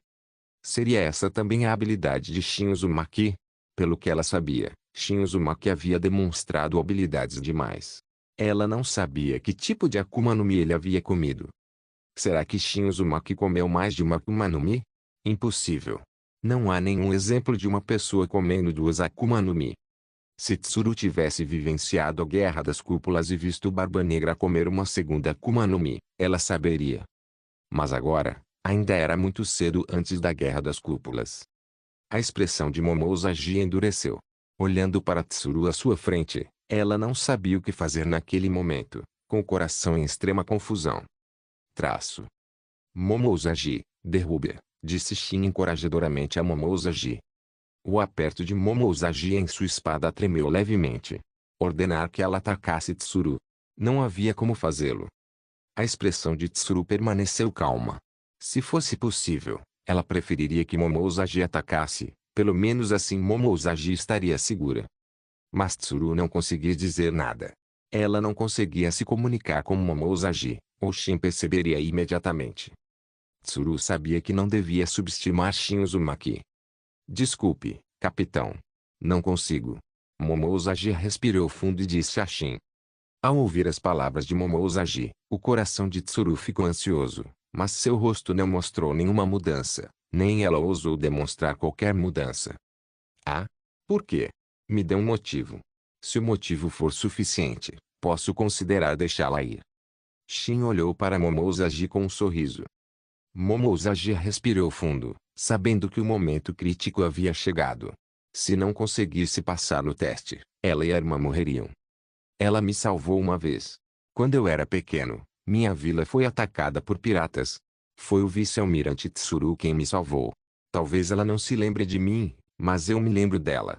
Seria essa também a habilidade de Shin Uzumaki? Pelo que ela sabia, Shin Uzumaki havia demonstrado habilidades demais. Ela não sabia que tipo de Akuma no Mi ele havia comido. Será que Shin Uzumaki comeu mais de uma Akuma no Mi? Impossível. Não há nenhum exemplo de uma pessoa comendo duas Akuma no Mi. Se Tsuru tivesse vivenciado a Guerra das Cúpulas e visto Barba Negra comer uma segunda Akuma no Mi, ela saberia. Mas agora, ainda era muito cedo antes da Guerra das Cúpulas. A expressão de Momousagi endureceu. Olhando para Tsuru à sua frente, ela não sabia o que fazer naquele momento, com o coração em extrema confusão. Momousagi, derrube-a, disse Shin encorajadoramente a Momousagi. O aperto de Momousagi em sua espada tremeu levemente. Ordenar que ela atacasse Tsuru. Não havia como fazê-lo. A expressão de Tsuru permaneceu calma. Se fosse possível, ela preferiria que Momousagi atacasse, pelo menos assim Momousagi estaria segura. Mas Tsuru não conseguia dizer nada. Ela não conseguia se comunicar com Momousagi, ou Shin perceberia imediatamente. Tsuru sabia que não devia subestimar Shin Uzumaki. Desculpe, capitão. Não consigo. Momousagi respirou fundo e disse a Shin. Ao ouvir as palavras de Momousagi, o coração de Tsuru ficou ansioso, mas seu rosto não mostrou nenhuma mudança, nem ela ousou demonstrar qualquer mudança. Ah? Por quê? Me dê um motivo. Se o motivo for suficiente, posso considerar deixá-la ir. Shin olhou para Momousagi com um sorriso. Momousagi respirou fundo, sabendo que o momento crítico havia chegado. Se não conseguisse passar no teste, ela e a irmã morreriam. Ela me salvou uma vez. Quando eu era pequeno, minha vila foi atacada por piratas. Foi o vice-almirante Tsuru quem me salvou. Talvez ela não se lembre de mim, mas eu me lembro dela.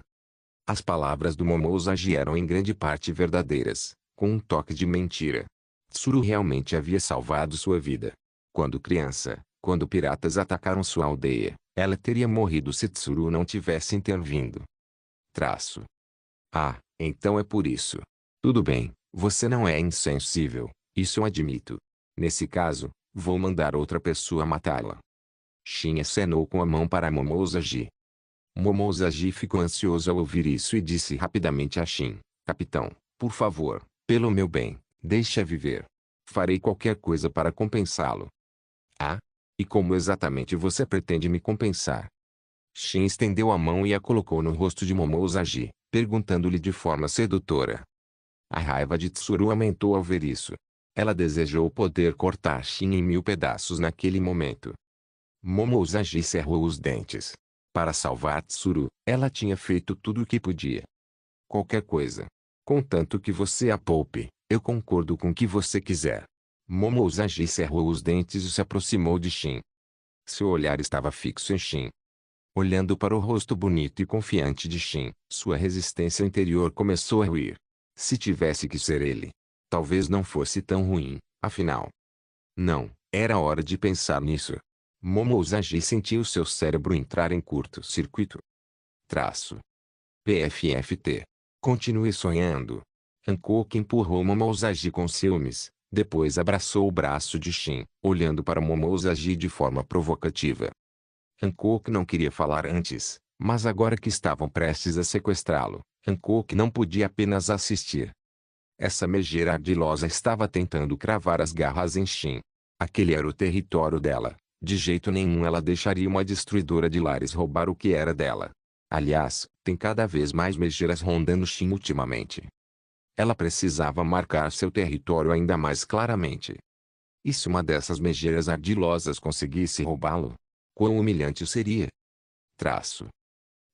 As palavras do Momozagi eram em grande parte verdadeiras, com um toque de mentira. Tsuru realmente havia salvado sua vida. Quando criança, quando piratas atacaram sua aldeia, ela teria morrido se Tsuru não tivesse intervindo. Traço. Ah, então é por isso. Tudo bem, você não é insensível, isso eu admito. Nesse caso, vou mandar outra pessoa matá-la. Shin acenou com a mão para Momozagi. Momozagi ficou ansioso ao ouvir isso e disse rapidamente a Shin: Capitão, por favor, pelo meu bem, deixe-a viver. Farei qualquer coisa para compensá-lo. Ah? E como exatamente você pretende me compensar? Shin estendeu a mão e a colocou no rosto de Momozagi, perguntando-lhe de forma sedutora. A raiva de Tsuru aumentou ao ver isso. Ela desejou poder cortar Shin em 1000 pedaços naquele momento. Momozagi cerrou os dentes. Para salvar Tsuru, ela tinha feito tudo o que podia. Qualquer coisa. Contanto que você a poupe, eu concordo com o que você quiser. Momozagi cerrou os dentes e se aproximou de Shin. Seu olhar estava fixo em Shin. Olhando para o rosto bonito e confiante de Shin, sua resistência interior começou a ruir. Se tivesse que ser ele, talvez não fosse tão ruim, afinal. Não, era hora de pensar nisso. Momozagi sentiu seu cérebro entrar em curto-circuito. Traço. PFFT. Continue sonhando. Hancock empurrou Momozagi com ciúmes, depois abraçou o braço de Shin, olhando para Momozagi de forma provocativa. Hancock não queria falar antes, mas agora que estavam prestes a sequestrá-lo, Hancock não podia apenas assistir. Essa megera ardilosa estava tentando cravar as garras em Shin. Aquele era o território dela. De jeito nenhum ela deixaria uma destruidora de lares roubar o que era dela. Aliás, tem cada vez mais megeras rondando Shin ultimamente. Ela precisava marcar seu território ainda mais claramente. E se uma dessas megeras ardilosas conseguisse roubá-lo? Quão humilhante seria? Traço.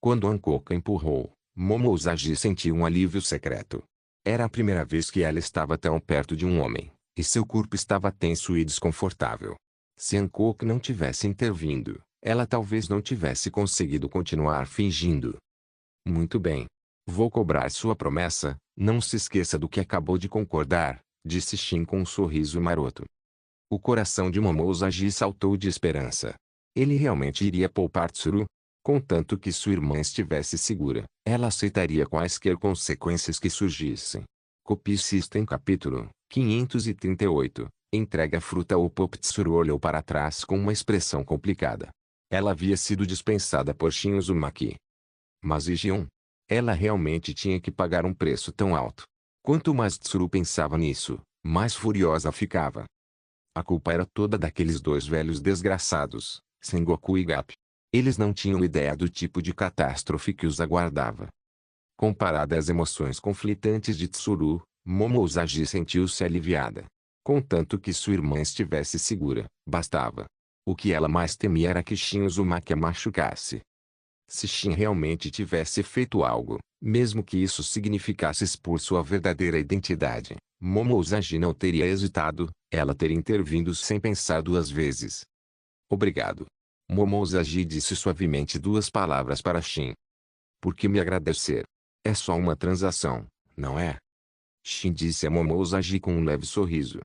Quando Hancock empurrou, Momozagi sentiu um alívio secreto. Era a primeira vez que ela estava tão perto de um homem, e seu corpo estava tenso e desconfortável. Se Hancock não tivesse intervindo, ela talvez não tivesse conseguido continuar fingindo. Muito bem. Vou cobrar sua promessa, não se esqueça do que acabou de concordar, disse Shin com um sorriso maroto. O coração de Momozagi saltou de esperança. Ele realmente iria poupar Tsuru? Contanto que sua irmã estivesse segura, ela aceitaria quaisquer consequências que surgissem. Copy System capítulo 538. Entrega a fruta ao Pop. Tsuru olhou para trás com uma expressão complicada. Ela havia sido dispensada por Shin Uzumaki. Mas e Gion? Ela realmente tinha que pagar um preço tão alto. Quanto mais Tsuru pensava nisso, mais furiosa ficava. A culpa era toda daqueles dois velhos desgraçados, Sengoku e Gap. Eles não tinham ideia do tipo de catástrofe que os aguardava. Comparada às emoções conflitantes de Tsuru, Momozagi sentiu-se aliviada. Contanto que sua irmã estivesse segura, bastava. O que ela mais temia era que Shin Uzumaki a machucasse. Se Shin realmente tivesse feito algo, mesmo que isso significasse expor sua verdadeira identidade, Momozagi não teria hesitado, ela teria intervindo sem pensar duas vezes. Obrigado. Momozagi disse suavemente duas palavras para Shin. Por que me agradecer? É só uma transação, não é? Shin disse a Momozagi com um leve sorriso.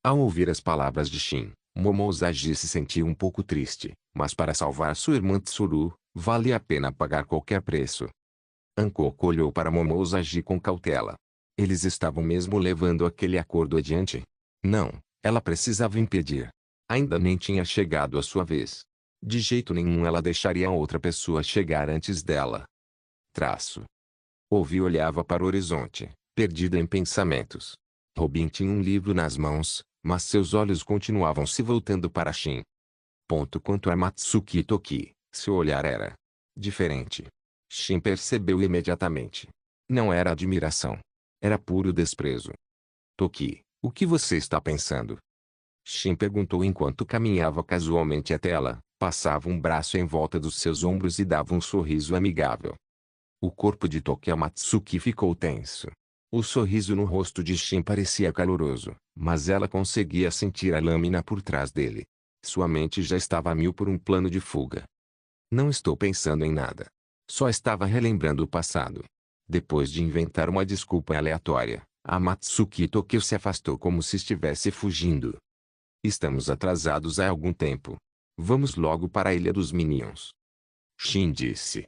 Ao ouvir as palavras de Shin, Momozagi se sentiu um pouco triste, mas para salvar sua irmã Tsuru, valia a pena pagar qualquer preço. Hancock olhou para Momozagi com cautela. Eles estavam mesmo levando aquele acordo adiante? Não, ela precisava impedir. Ainda nem tinha chegado a sua vez. De jeito nenhum ela deixaria outra pessoa chegar antes dela. Traço. Ouvi olhava para o horizonte, perdida em pensamentos. Robin tinha um livro nas mãos, mas seus olhos continuavam se voltando para Shin. Quanto a Matsuki Toki, seu olhar era diferente. Shin percebeu imediatamente. Não era admiração. Era puro desprezo. Toki, o que você está pensando? Shin perguntou enquanto caminhava casualmente até ela, Passava um braço em volta dos seus ombros e dava um sorriso amigável. O corpo de Toki Amatsuki ficou tenso. O sorriso no rosto de Shin parecia caloroso, mas ela conseguia sentir a lâmina por trás dele. Sua mente já estava a mil por um plano de fuga. Não estou pensando em nada. Só estava relembrando o passado. Depois de inventar uma desculpa aleatória, Amatsuki Tokio se afastou como se estivesse fugindo. Estamos atrasados há algum tempo. Vamos logo para a Ilha dos Minions. Shin disse.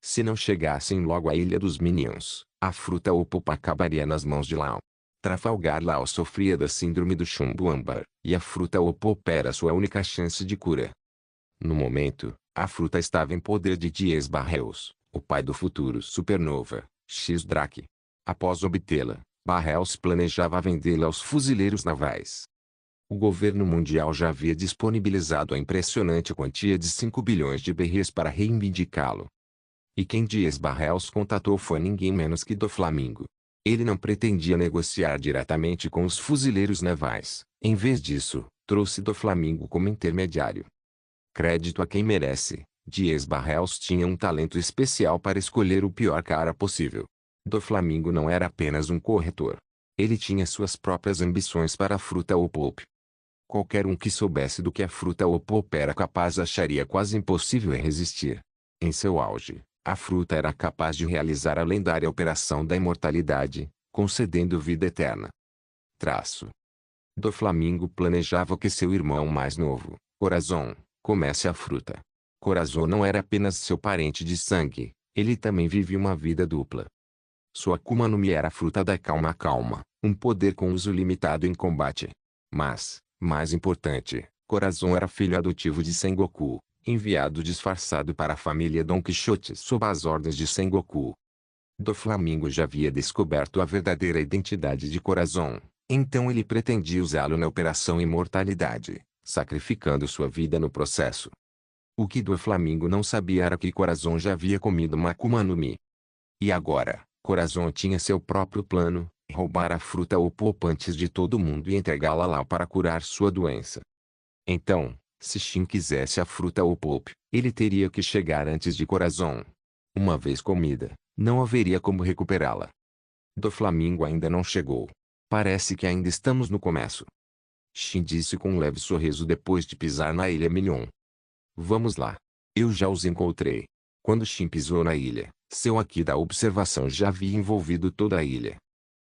Se não chegassem logo à Ilha dos Minions, a fruta Opopo acabaria nas mãos de Lao. Trafalgar Law sofria da síndrome do chumbo âmbar, e a fruta Opopo era sua única chance de cura. No momento, a fruta estava em poder de Diez Barreus, o pai do futuro supernova, X-Drake. Após obtê-la, Barreus planejava vendê-la aos fuzileiros navais. O governo mundial já havia disponibilizado a impressionante quantia de 5 bilhões de berries para reivindicá-lo. E quem Diez Barreus contatou foi ninguém menos que Doflamingo. Ele não pretendia negociar diretamente com os fuzileiros navais. Em vez disso, trouxe Doflamingo como intermediário. Crédito a quem merece, Diez Barreus tinha um talento especial para escolher o pior cara possível. Doflamingo não era apenas um corretor. Ele tinha suas próprias ambições para a fruta Opopo. Qualquer um que soubesse do que a fruta Opopo era capaz acharia quase impossível resistir. Em seu auge, a fruta era capaz de realizar a lendária operação da imortalidade, concedendo vida eterna. Doflamingo planejava que seu irmão mais novo, Corazon, comesse a fruta. Corazon não era apenas seu parente de sangue, ele também vivia uma vida dupla. Sua Akuma no Mi era a fruta da calma, um poder com uso limitado em combate. Mas, mais importante, Corazon era filho adotivo de Sengoku, enviado disfarçado para a família Don Quixote sob as ordens de Sengoku. Doflamingo já havia descoberto a verdadeira identidade de Corazon, então ele pretendia usá-lo na Operação Imortalidade, sacrificando sua vida no processo. O que Doflamingo não sabia era que Corazon já havia comido uma Akuma no Mi. E agora, Corazon tinha seu próprio plano, roubar a fruta Opopo antes de todo mundo e entregá-la lá para curar sua doença. Então, se Shin quisesse a fruta Opopo, ele teria que chegar antes de Corazon. Uma vez comida, não haveria como recuperá-la. Doflamingo ainda não chegou. Parece que ainda estamos no começo. Shin disse com um leve sorriso depois de pisar na Ilha Minion. Vamos lá. Eu já os encontrei. Quando Shin pisou na ilha, seu haki da observação já havia envolvido toda a ilha.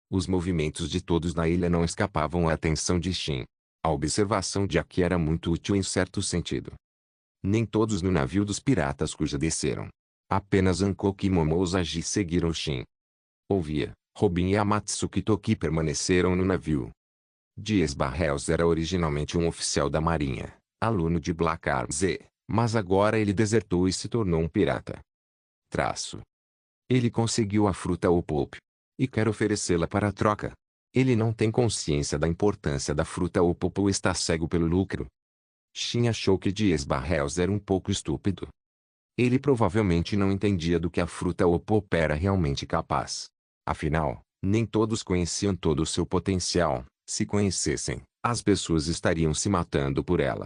Os movimentos de todos na ilha não escapavam à atenção de Shin. A observação de haki era muito útil em certo sentido. Nem todos no navio dos piratas cuja desceram. Apenas Hancock e Momozagi seguiram Shin. Ouvia, Robin e Amatsuki Toki permaneceram no navio. Diez Barreus era originalmente um oficial da marinha, aluno de Black Arms Z, mas agora ele desertou e se tornou um pirata. Ele conseguiu a fruta Opopo. E quer oferecê-la para a troca. Ele não tem consciência da importância da fruta Opopo ou está cego pelo lucro. Shin achou que Diez Barreus era um pouco estúpido. Ele provavelmente não entendia do que a fruta Opopo era realmente capaz. Afinal, nem todos conheciam todo o seu potencial. Se conhecessem, as pessoas estariam se matando por ela.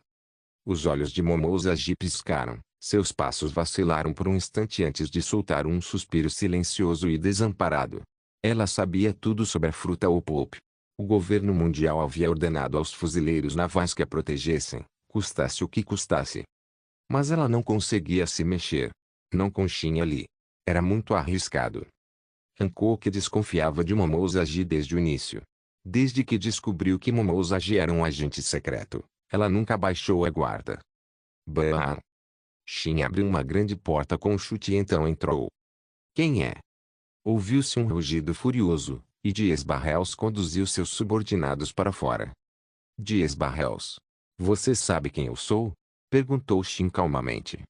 Os olhos de Momozagi piscaram, seus passos vacilaram por um instante antes de soltar um suspiro silencioso e desamparado. Ela sabia tudo sobre a fruta Opopo. O governo mundial havia ordenado aos fuzileiros navais que a protegessem, custasse o que custasse. Mas ela não conseguia se mexer. Não com Shin ali. Era muito arriscado. Hancock desconfiava de Momozagi desde o início. Desde que descobriu que Momozagi era um agente secreto, ela nunca baixou a guarda. Bah! Shin abriu uma grande porta com um chute e então entrou. Quem é? Ouviu-se um rugido furioso, e Diez Barreus conduziu seus subordinados para fora. Diez Barreus. Você sabe quem eu sou? Perguntou Shin calmamente.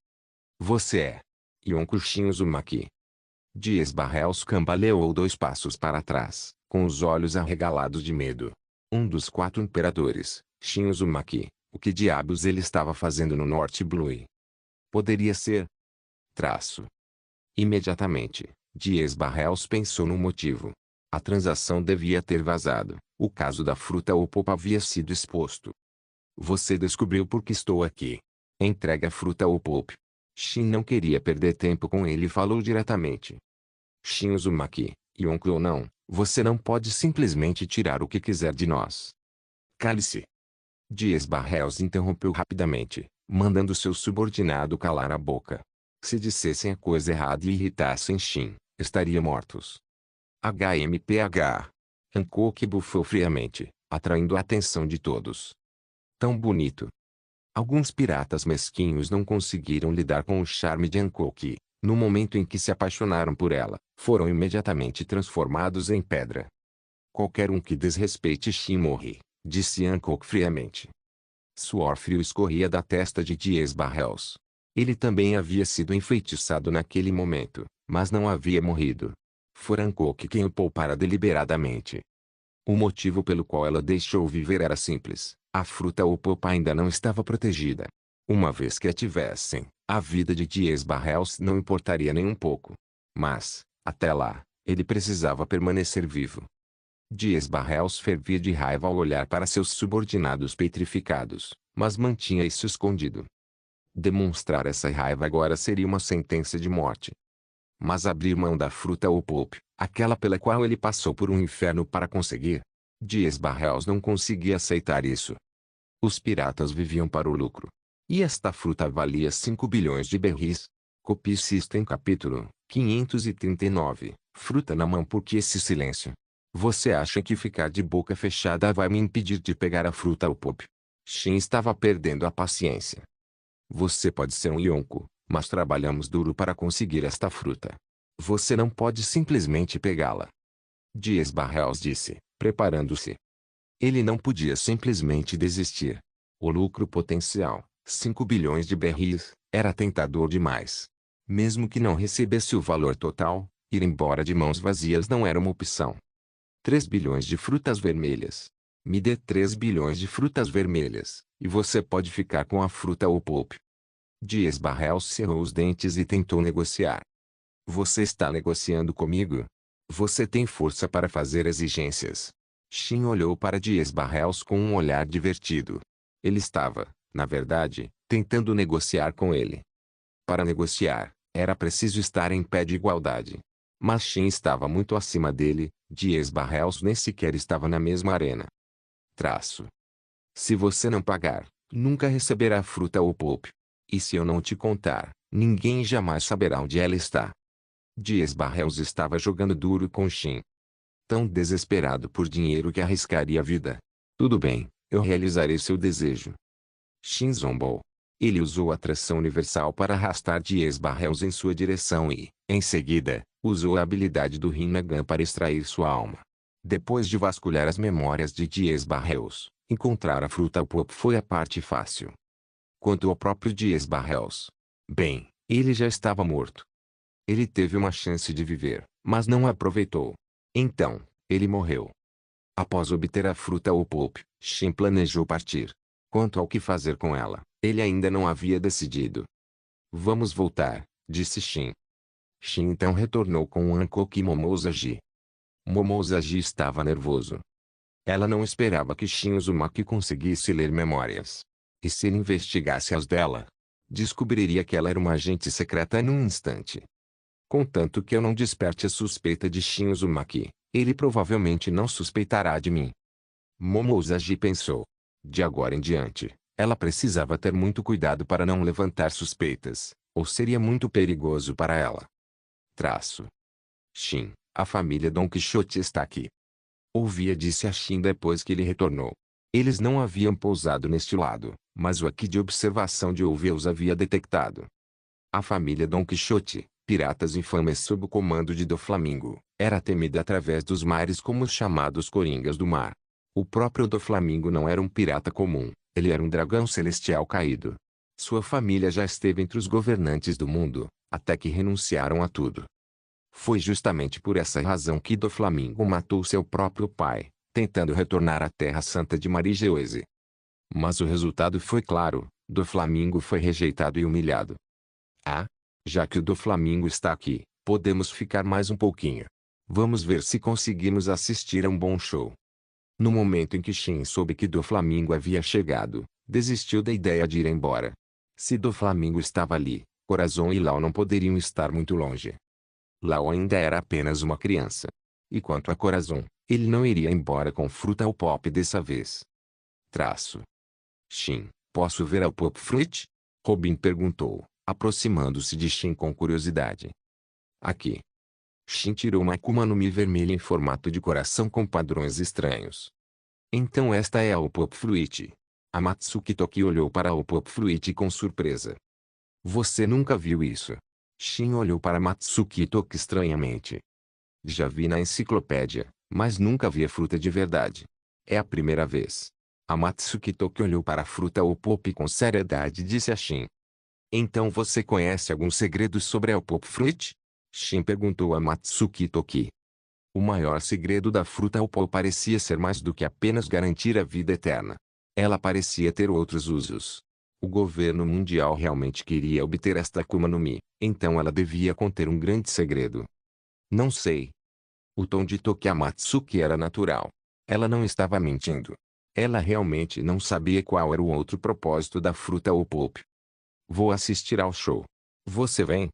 Você é Yonko Shin Uzumaki. Diez Barreus cambaleou 2 passos para trás, com os olhos arregalados de medo. Um dos 4 imperadores, Shin Uzumaki, o que diabos ele estava fazendo no North Blue? Poderia ser... Imediatamente, Diez Barreus pensou no motivo. A transação devia ter vazado, o caso da fruta Opopo havia sido exposto. Você descobriu por que estou aqui. Entregue a fruta ao Pope. Shin não queria perder tempo com ele e falou diretamente. Shin Uzumaki, Yonko ou não, você não pode simplesmente tirar o que quiser de nós. Cale-se. Dias Barrels interrompeu rapidamente, mandando seu subordinado calar a boca. Se dissessem a coisa errada e irritassem Shin, estariam mortos. HMPH. Hancock bufou friamente, atraindo a atenção de todos. Tão bonito. Alguns piratas mesquinhos não conseguiram lidar com o charme de Hancock e, no momento em que se apaixonaram por ela, foram imediatamente transformados em pedra. Qualquer um que desrespeite Shin morre, disse Hancock friamente. Suor frio escorria da testa de Dias Barrels. Ele também havia sido enfeitiçado naquele momento, mas não havia morrido. Fora Hancock quem o poupara deliberadamente. O motivo pelo qual ela deixou viver era simples: a fruta ou polpa ainda não estava protegida. Uma vez que a tivessem, a vida de Dias Barrels não importaria nem um pouco. Mas, até lá, ele precisava permanecer vivo. Dias Barrels fervia de raiva ao olhar para seus subordinados petrificados, mas mantinha isso escondido. Demonstrar essa raiva agora seria uma sentença de morte. Mas abrir mão da fruta ou polpa, aquela pela qual ele passou por um inferno para conseguir, Dias Barrels não conseguia aceitar isso. Os piratas viviam para o lucro. E esta fruta valia 5 bilhões de berris. Copy System capítulo 539. Fruta na mão. Por que esse silêncio? Você acha que ficar de boca fechada vai me impedir de pegar a fruta ou polpa? Shin estava perdendo a paciência. Você pode ser um Yonko, mas trabalhamos duro para conseguir esta fruta. Você não pode simplesmente pegá-la. Dias Barrels disse, preparando-se. Ele não podia simplesmente desistir. O lucro potencial, 5 bilhões de berris, era tentador demais. Mesmo que não recebesse o valor total, ir embora de mãos vazias não era uma opção. 3 bilhões de frutas vermelhas. Me dê 3 bilhões de frutas vermelhas, e você pode ficar com a fruta ou polpa. Dias Barrels cerrou os dentes e tentou negociar. Você está negociando comigo? Você tem força para fazer exigências. Shin olhou para Dias Barrels com um olhar divertido. Ele estava, na verdade, tentando negociar com ele. Para negociar, era preciso estar em pé de igualdade. Mas Shin estava muito acima dele, Dias Barrels nem sequer estava na mesma arena. Se você não pagar, nunca receberá a fruta ou polpa. E se eu não te contar, ninguém jamais saberá onde ela está. Dias Barrels estava jogando duro com Shin. Tão desesperado por dinheiro que arriscaria a vida. Tudo bem, eu realizarei seu desejo. Shin zombou. Ele usou a atração universal para arrastar Dias Barrels em sua direção e, em seguida, usou a habilidade do Rinnegan para extrair sua alma. Depois de vasculhar as memórias de Dias Barrels, encontrar a fruta ou polpa foi a parte fácil. Quanto ao próprio Dias Barrels, bem, ele já estava morto. Ele teve uma chance de viver, mas não a aproveitou. Então, ele morreu. Após obter a fruta ou polpa, Shin planejou partir. Quanto ao que fazer com ela, ele ainda não havia decidido. Vamos voltar, disse Shin. Shin então retornou com Hancock e Momozaji. Momozaji estava nervoso. Ela não esperava que Shin Uzumaki conseguisse ler memórias. E se ele investigasse as dela, descobriria que ela era uma agente secreta num instante. Contanto que eu não desperte a suspeita de Shin Uzumaki, ele provavelmente não suspeitará de mim. Momozaji pensou. De agora em diante, ela precisava ter muito cuidado para não levantar suspeitas, ou seria muito perigoso para ela. Shin, a família Don Quixote está aqui. Ouvia disse a Shin depois que ele retornou. Eles não haviam pousado neste lado, mas o aqui de observação de Ouvia os havia detectado. A família Don Quixote, piratas infames sob o comando de Doflamingo, era temida através dos mares como os chamados Coringas do Mar. O próprio Doflamingo não era um pirata comum, ele era um dragão celestial caído. Sua família já esteve entre os governantes do mundo, até que renunciaram a tudo. Foi justamente por essa razão que Doflamingo matou seu próprio pai, tentando retornar à Terra Santa de Marigeoise. Mas o resultado foi claro, Doflamingo foi rejeitado e humilhado. Já que o Doflamingo está aqui, podemos ficar mais um pouquinho. Vamos ver se conseguimos assistir a um bom show. No momento em que Shin soube que Doflamingo havia chegado, desistiu da ideia de ir embora. Se Doflamingo estava ali, Corazon e Lau não poderiam estar muito longe. Lau ainda era apenas uma criança. E quanto a Corazon, ele não iria embora com fruta ou pop dessa vez. Shin, posso ver a Pop Fruit? Robin perguntou, aproximando-se de Shin com curiosidade. Aqui. Shin tirou uma Akuma no Mi vermelha em formato de coração com padrões estranhos. Então esta é a Pop Fruit. A Matsuki Toki olhou para a Pop Fruit com surpresa. Você nunca viu isso? Shin olhou para Matsuki Toki estranhamente. Já vi na enciclopédia, mas nunca vi a fruta de verdade. É a primeira vez. A Matsuki Toki olhou para a fruta Pop com seriedade e disse a Shin. Então você conhece algum segredo sobre a Pop Fruit? Shin perguntou a Matsuki Toki. O maior segredo da fruta Pop parecia ser mais do que apenas garantir a vida eterna. Ela parecia ter outros usos. O governo mundial realmente queria obter esta Akuma no Mi, então ela devia conter um grande segredo. Não sei. O tom de Toki Matsuki era natural. Ela não estava mentindo. Ela realmente não sabia qual era o outro propósito da fruta Pop. Vou assistir ao show. Você vem?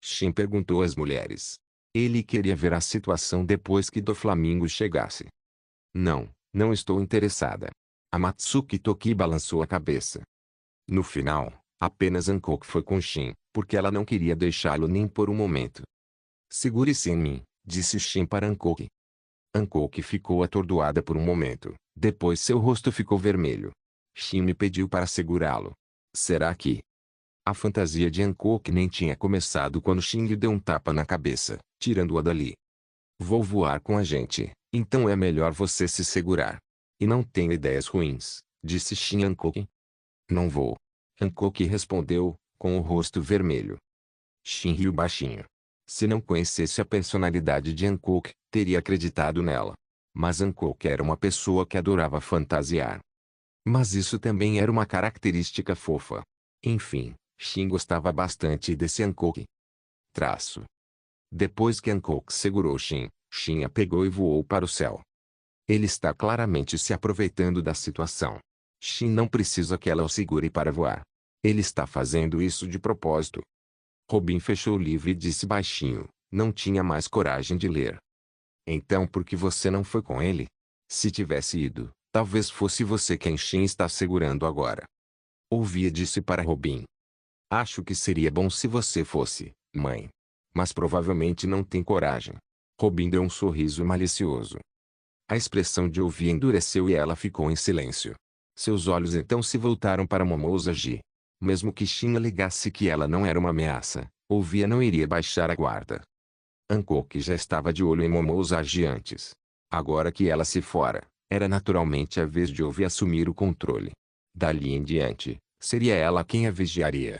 Shin perguntou às mulheres. Ele queria ver a situação depois que Doflamingo chegasse. Não, não estou interessada. A Matsuki Toki balançou a cabeça. No final, apenas Hancock foi com Shin, porque ela não queria deixá-lo nem por um momento. Segure-se em mim, disse Shin para Hancock. Hancock ficou atordoada por um momento, depois seu rosto ficou vermelho. Shin me pediu para segurá-lo. Será que... A fantasia de Hancock nem tinha começado quando Shin lhe deu um tapa na cabeça, tirando-a dali. Vou voar com a gente, então é melhor você se segurar. E não tenho ideias ruins, disse Shin a Hancock. Não vou. Hancock respondeu, com o rosto vermelho. Shin riu baixinho. Se não conhecesse a personalidade de Hancock, teria acreditado nela. Mas Hancock era uma pessoa que adorava fantasiar. Mas isso também era uma característica fofa. Enfim, Shin gostava bastante desse Hancock. Depois que Hancock segurou Shin, Shin a pegou e voou para o céu. Ele está claramente se aproveitando da situação. Shin não precisa que ela o segure para voar. Ele está fazendo isso de propósito. Robin fechou o livro e disse baixinho, não tinha mais coragem de ler. Então por que você não foi com ele? Se tivesse ido, talvez fosse você quem Shin está segurando agora. Ouvia disse para Robin. Acho que seria bom se você fosse, mãe. Mas provavelmente não tem coragem. Robin deu um sorriso malicioso. A expressão de Ouvia endureceu e ela ficou em silêncio. Seus olhos então se voltaram para Momousagi. Mesmo que Shin alegasse que ela não era uma ameaça, Ouvia não iria baixar a guarda. Hancock já estava de olho em Momousagi antes. Agora que ela se fora, era naturalmente a vez de Ouvia assumir o controle. Dali em diante, seria ela quem a vigiaria.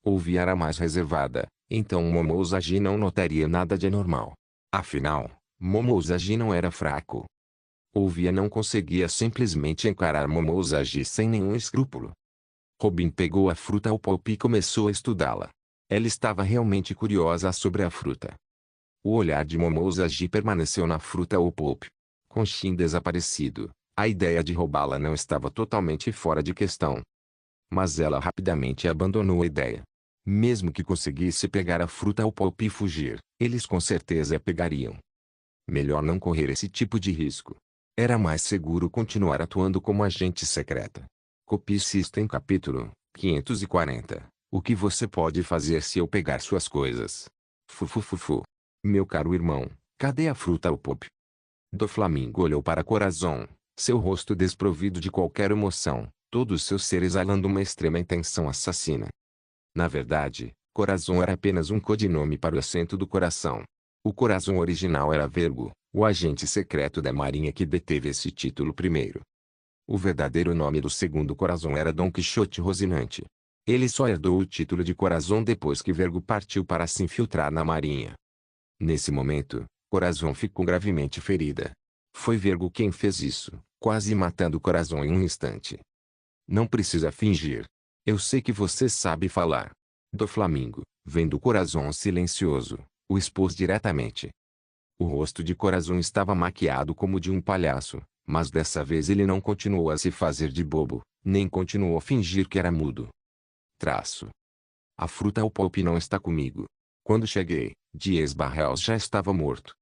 Ouvia era mais reservada, então Momousagi não notaria nada de anormal. Afinal, Momousagi não era fraco. Ouvia não conseguia simplesmente encarar Momousagi sem nenhum escrúpulo. Robin pegou a fruta Pop e começou a estudá-la. Ela estava realmente curiosa sobre a fruta. O olhar de Momousagi permaneceu na fruta Pop. Com Shin desaparecido, a ideia de roubá-la não estava totalmente fora de questão. Mas ela rapidamente abandonou a ideia. Mesmo que conseguisse pegar a fruta Pop e fugir, eles com certeza a pegariam. Melhor não correr esse tipo de risco. Era mais seguro continuar atuando como agente secreta. Copy System capítulo 540. O que você pode fazer se eu pegar suas coisas? Fufufufu. Meu caro irmão, cadê a fruta Pop? Doflamingo olhou para Corazon, seu rosto desprovido de qualquer emoção, todos seus ser exalando uma extrema intenção assassina. Na verdade, Corazon era apenas um codinome para o acento do coração. O Corazon original era Vergo, o agente secreto da marinha que deteve esse título primeiro. O verdadeiro nome do segundo Corazon era Don Quixote Rocinante. Ele só herdou o título de Corazon depois que Vergo partiu para se infiltrar na marinha. Nesse momento, Corazon ficou gravemente ferida. Foi Vergo quem fez isso, quase matando Corazon em um instante. Não precisa fingir. Eu sei que você sabe falar. Doflamingo, vendo Corazon silencioso, o expôs diretamente. O rosto de Corazon estava maquiado como de um palhaço, mas dessa vez ele não continuou a se fazer de bobo, nem continuou a fingir que era mudo. Traço. A fruta ou pulp não está comigo. Quando cheguei, Dias Barrels já estava morto.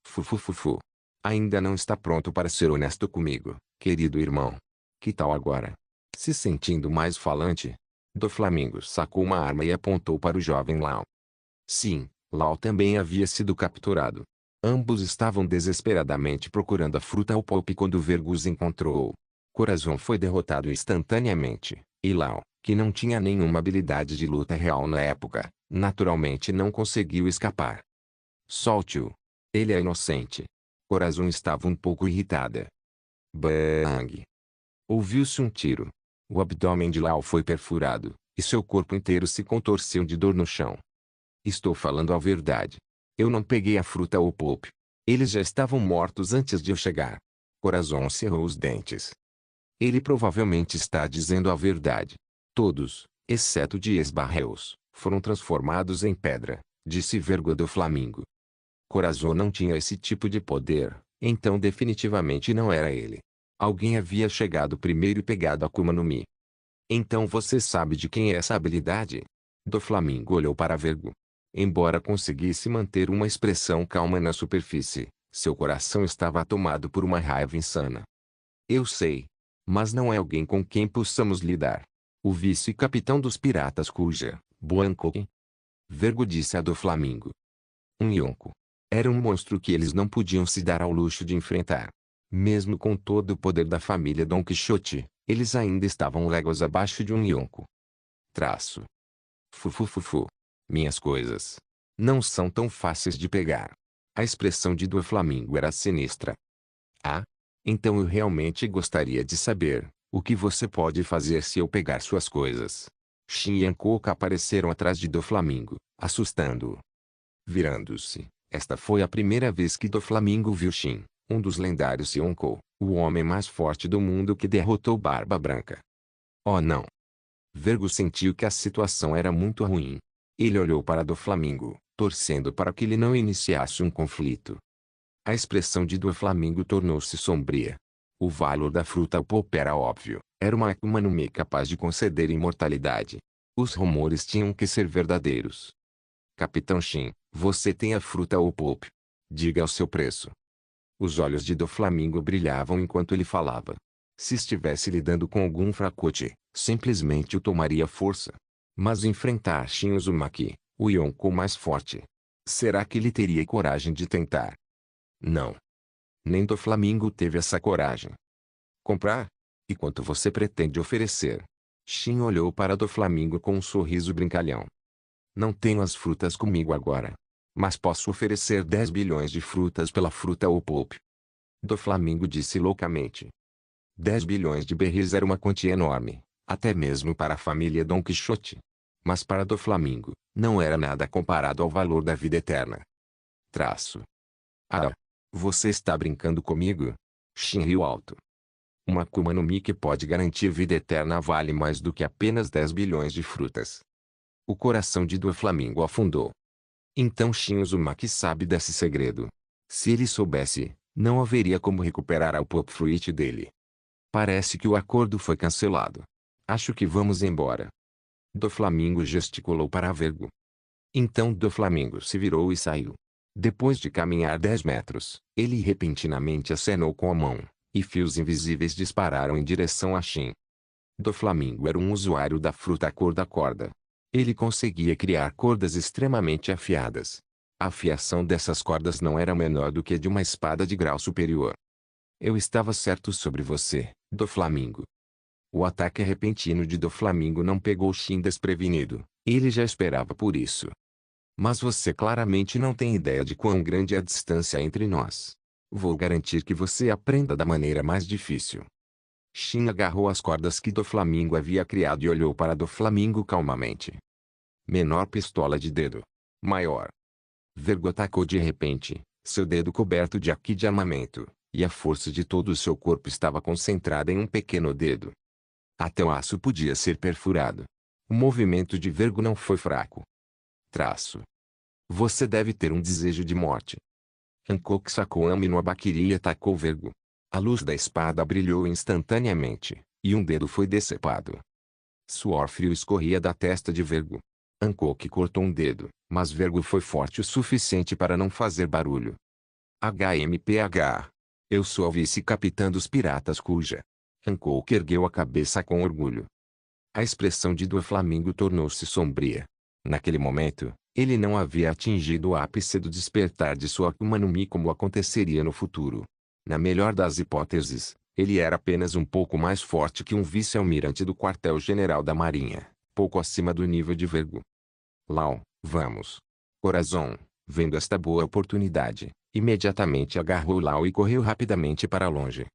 Fufufufu. Ainda não está pronto para ser honesto comigo, querido irmão. Que tal agora? Se sentindo mais falante, Doflamingo sacou uma arma e apontou para o jovem Lau. Sim, Lau também havia sido capturado. Ambos estavam desesperadamente procurando a fruta ou pulp quando Vergo os encontrou. Corazon foi derrotado instantaneamente, e Lau, que não tinha nenhuma habilidade de luta real na época, naturalmente não conseguiu escapar. Solte-o. Ele é inocente. Corazon estava um pouco irritada. Bang! Ouviu-se um tiro. O abdômen de Lau foi perfurado, e seu corpo inteiro se contorceu de dor no chão. Estou falando a verdade. Eu não peguei a fruta ou pulp. Eles já estavam mortos antes de eu chegar. Corazon cerrou os dentes. Ele provavelmente está dizendo a verdade. Todos, exceto Dias Barrels, foram transformados em pedra, disse Vergo do Flamingo. Corazon não tinha esse tipo de poder, então definitivamente não era ele. Alguém havia chegado primeiro e pegado a Akuma no Mi. Então você sabe de quem é essa habilidade? Doflamingo olhou para Vergo. Embora conseguisse manter uma expressão calma na superfície, seu coração estava tomado por uma raiva insana. Eu sei. Mas não é alguém com quem possamos lidar. O vice-capitão dos piratas cuja, Hancock. Vergo disse a Doflamingo. Um Yonko. Era um monstro que eles não podiam se dar ao luxo de enfrentar. Mesmo com todo o poder da família Don Quixote, eles ainda estavam léguas abaixo de um Yonko. Traço. Fufufufu. Minhas coisas. Não são tão fáceis de pegar. A expressão de Doflamingo era sinistra. Ah? Então eu realmente gostaria de saber, o que você pode fazer se eu pegar suas coisas? Shin e Hancock apareceram atrás de Doflamingo, assustando-o. Virando-se, esta foi a primeira vez que Doflamingo viu Shin, um dos lendários Yonko, o homem mais forte do mundo que derrotou Barba Branca. Oh não! Vergo sentiu que a situação era muito ruim. Ele olhou para Doflamingo, torcendo para que ele não iniciasse um conflito. A expressão de Doflamingo tornou-se sombria. O valor da fruta pulp era óbvio. Era uma Akuma no Mi capaz de conceder imortalidade. Os rumores tinham que ser verdadeiros. Capitão Shin, você tem a fruta ou pulp. Diga o seu preço. Os olhos de Doflamingo brilhavam enquanto ele falava. Se estivesse lidando com algum fracote, simplesmente o tomaria força. Mas enfrentar Shin Uzumaki, o Yonko mais forte. Será que ele teria coragem de tentar? Não. Nem Doflamingo teve essa coragem. Comprar? E quanto você pretende oferecer? Shin olhou para Doflamingo com um sorriso brincalhão. Não tenho as frutas comigo agora. Mas posso oferecer 10 bilhões de frutas pela fruta ou pulp. Doflamingo disse loucamente. 10 bilhões de berries era uma quantia enorme, até mesmo para a família Don Quixote. Mas para Doflamingo, não era nada comparado ao valor da vida eterna. Traço. Ah! Você está brincando comigo? Shin riu alto. Uma Akuma no Mi que pode garantir vida eterna vale mais do que apenas 10 bilhões de frutas. O coração de Doflamingo afundou. Então Shin Uzumaki sabe desse segredo. Se ele soubesse, não haveria como recuperar a Pulp Fruit dele. Parece que o acordo foi cancelado. Acho que vamos embora. Doflamingo gesticulou para Vergo. Então Doflamingo se virou e saiu. Depois de caminhar 10 metros, ele repentinamente acenou com a mão, e fios invisíveis dispararam em direção a Shin. Doflamingo era um usuário da fruta cor da corda. Ele conseguia criar cordas extremamente afiadas. A afiação dessas cordas não era menor do que a de uma espada de grau superior. Eu estava certo sobre você, Doflamingo. O ataque repentino de Doflamingo não pegou Shin desprevenido, ele já esperava por isso. Mas você claramente não tem ideia de quão grande é a distância entre nós. Vou garantir que você aprenda da maneira mais difícil. Shin agarrou as cordas que Doflamingo havia criado e olhou para Doflamingo calmamente. Menor pistola de dedo. Maior. Vergo atacou de repente, seu dedo coberto de haki de armamento, e a força de todo o seu corpo estava concentrada em um pequeno dedo. Até o aço podia ser perfurado. O movimento de Vergo não foi fraco. Traço. Você deve ter um desejo de morte. Hancock sacou Ami no abaquiri e atacou Vergo. A luz da espada brilhou instantaneamente, e um dedo foi decepado. Suor frio escorria da testa de Vergo. Hancock cortou um dedo, mas Vergo foi forte o suficiente para não fazer barulho. HMPH. Eu sou a vice-capitã dos piratas cuja. Hancock ergueu a cabeça com orgulho. A expressão de Doflamingo tornou-se sombria. Naquele momento, ele não havia atingido o ápice do despertar de sua Akuma no Mi como aconteceria no futuro. Na melhor das hipóteses, ele era apenas um pouco mais forte que um vice-almirante do quartel-general da Marinha, pouco acima do nível de Vergo. Lau, vamos. Corazon, vendo esta boa oportunidade, imediatamente agarrou Lau e correu rapidamente para longe.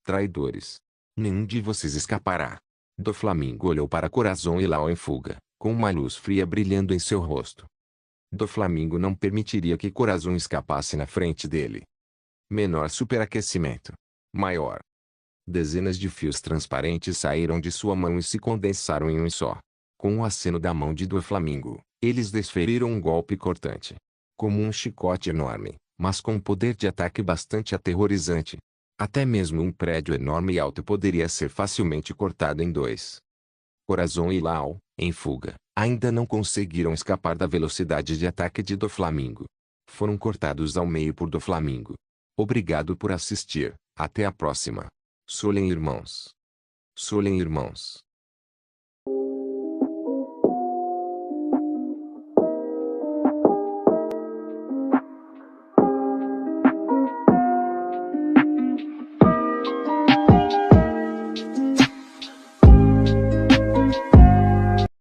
Traidores. Nenhum de vocês escapará. Doflamingo olhou para Corazon e Lau em fuga, com uma luz fria brilhando em seu rosto. Doflamingo não permitiria que Corazon escapasse na frente dele. Menor superaquecimento. Maior. Dezenas de fios transparentes saíram de sua mão e se condensaram em um só. Com o aceno da mão de Doflamingo, eles desferiram um golpe cortante. Como um chicote enorme, mas com um poder de ataque bastante aterrorizante. Até mesmo um prédio enorme e alto poderia ser facilmente cortado em dois. Corazon e Lau, em fuga, ainda não conseguiram escapar da velocidade de ataque de Doflamingo. Foram cortados ao meio por Doflamingo. Obrigado por assistir. Até a próxima. Solen irmãos. Solen irmãos.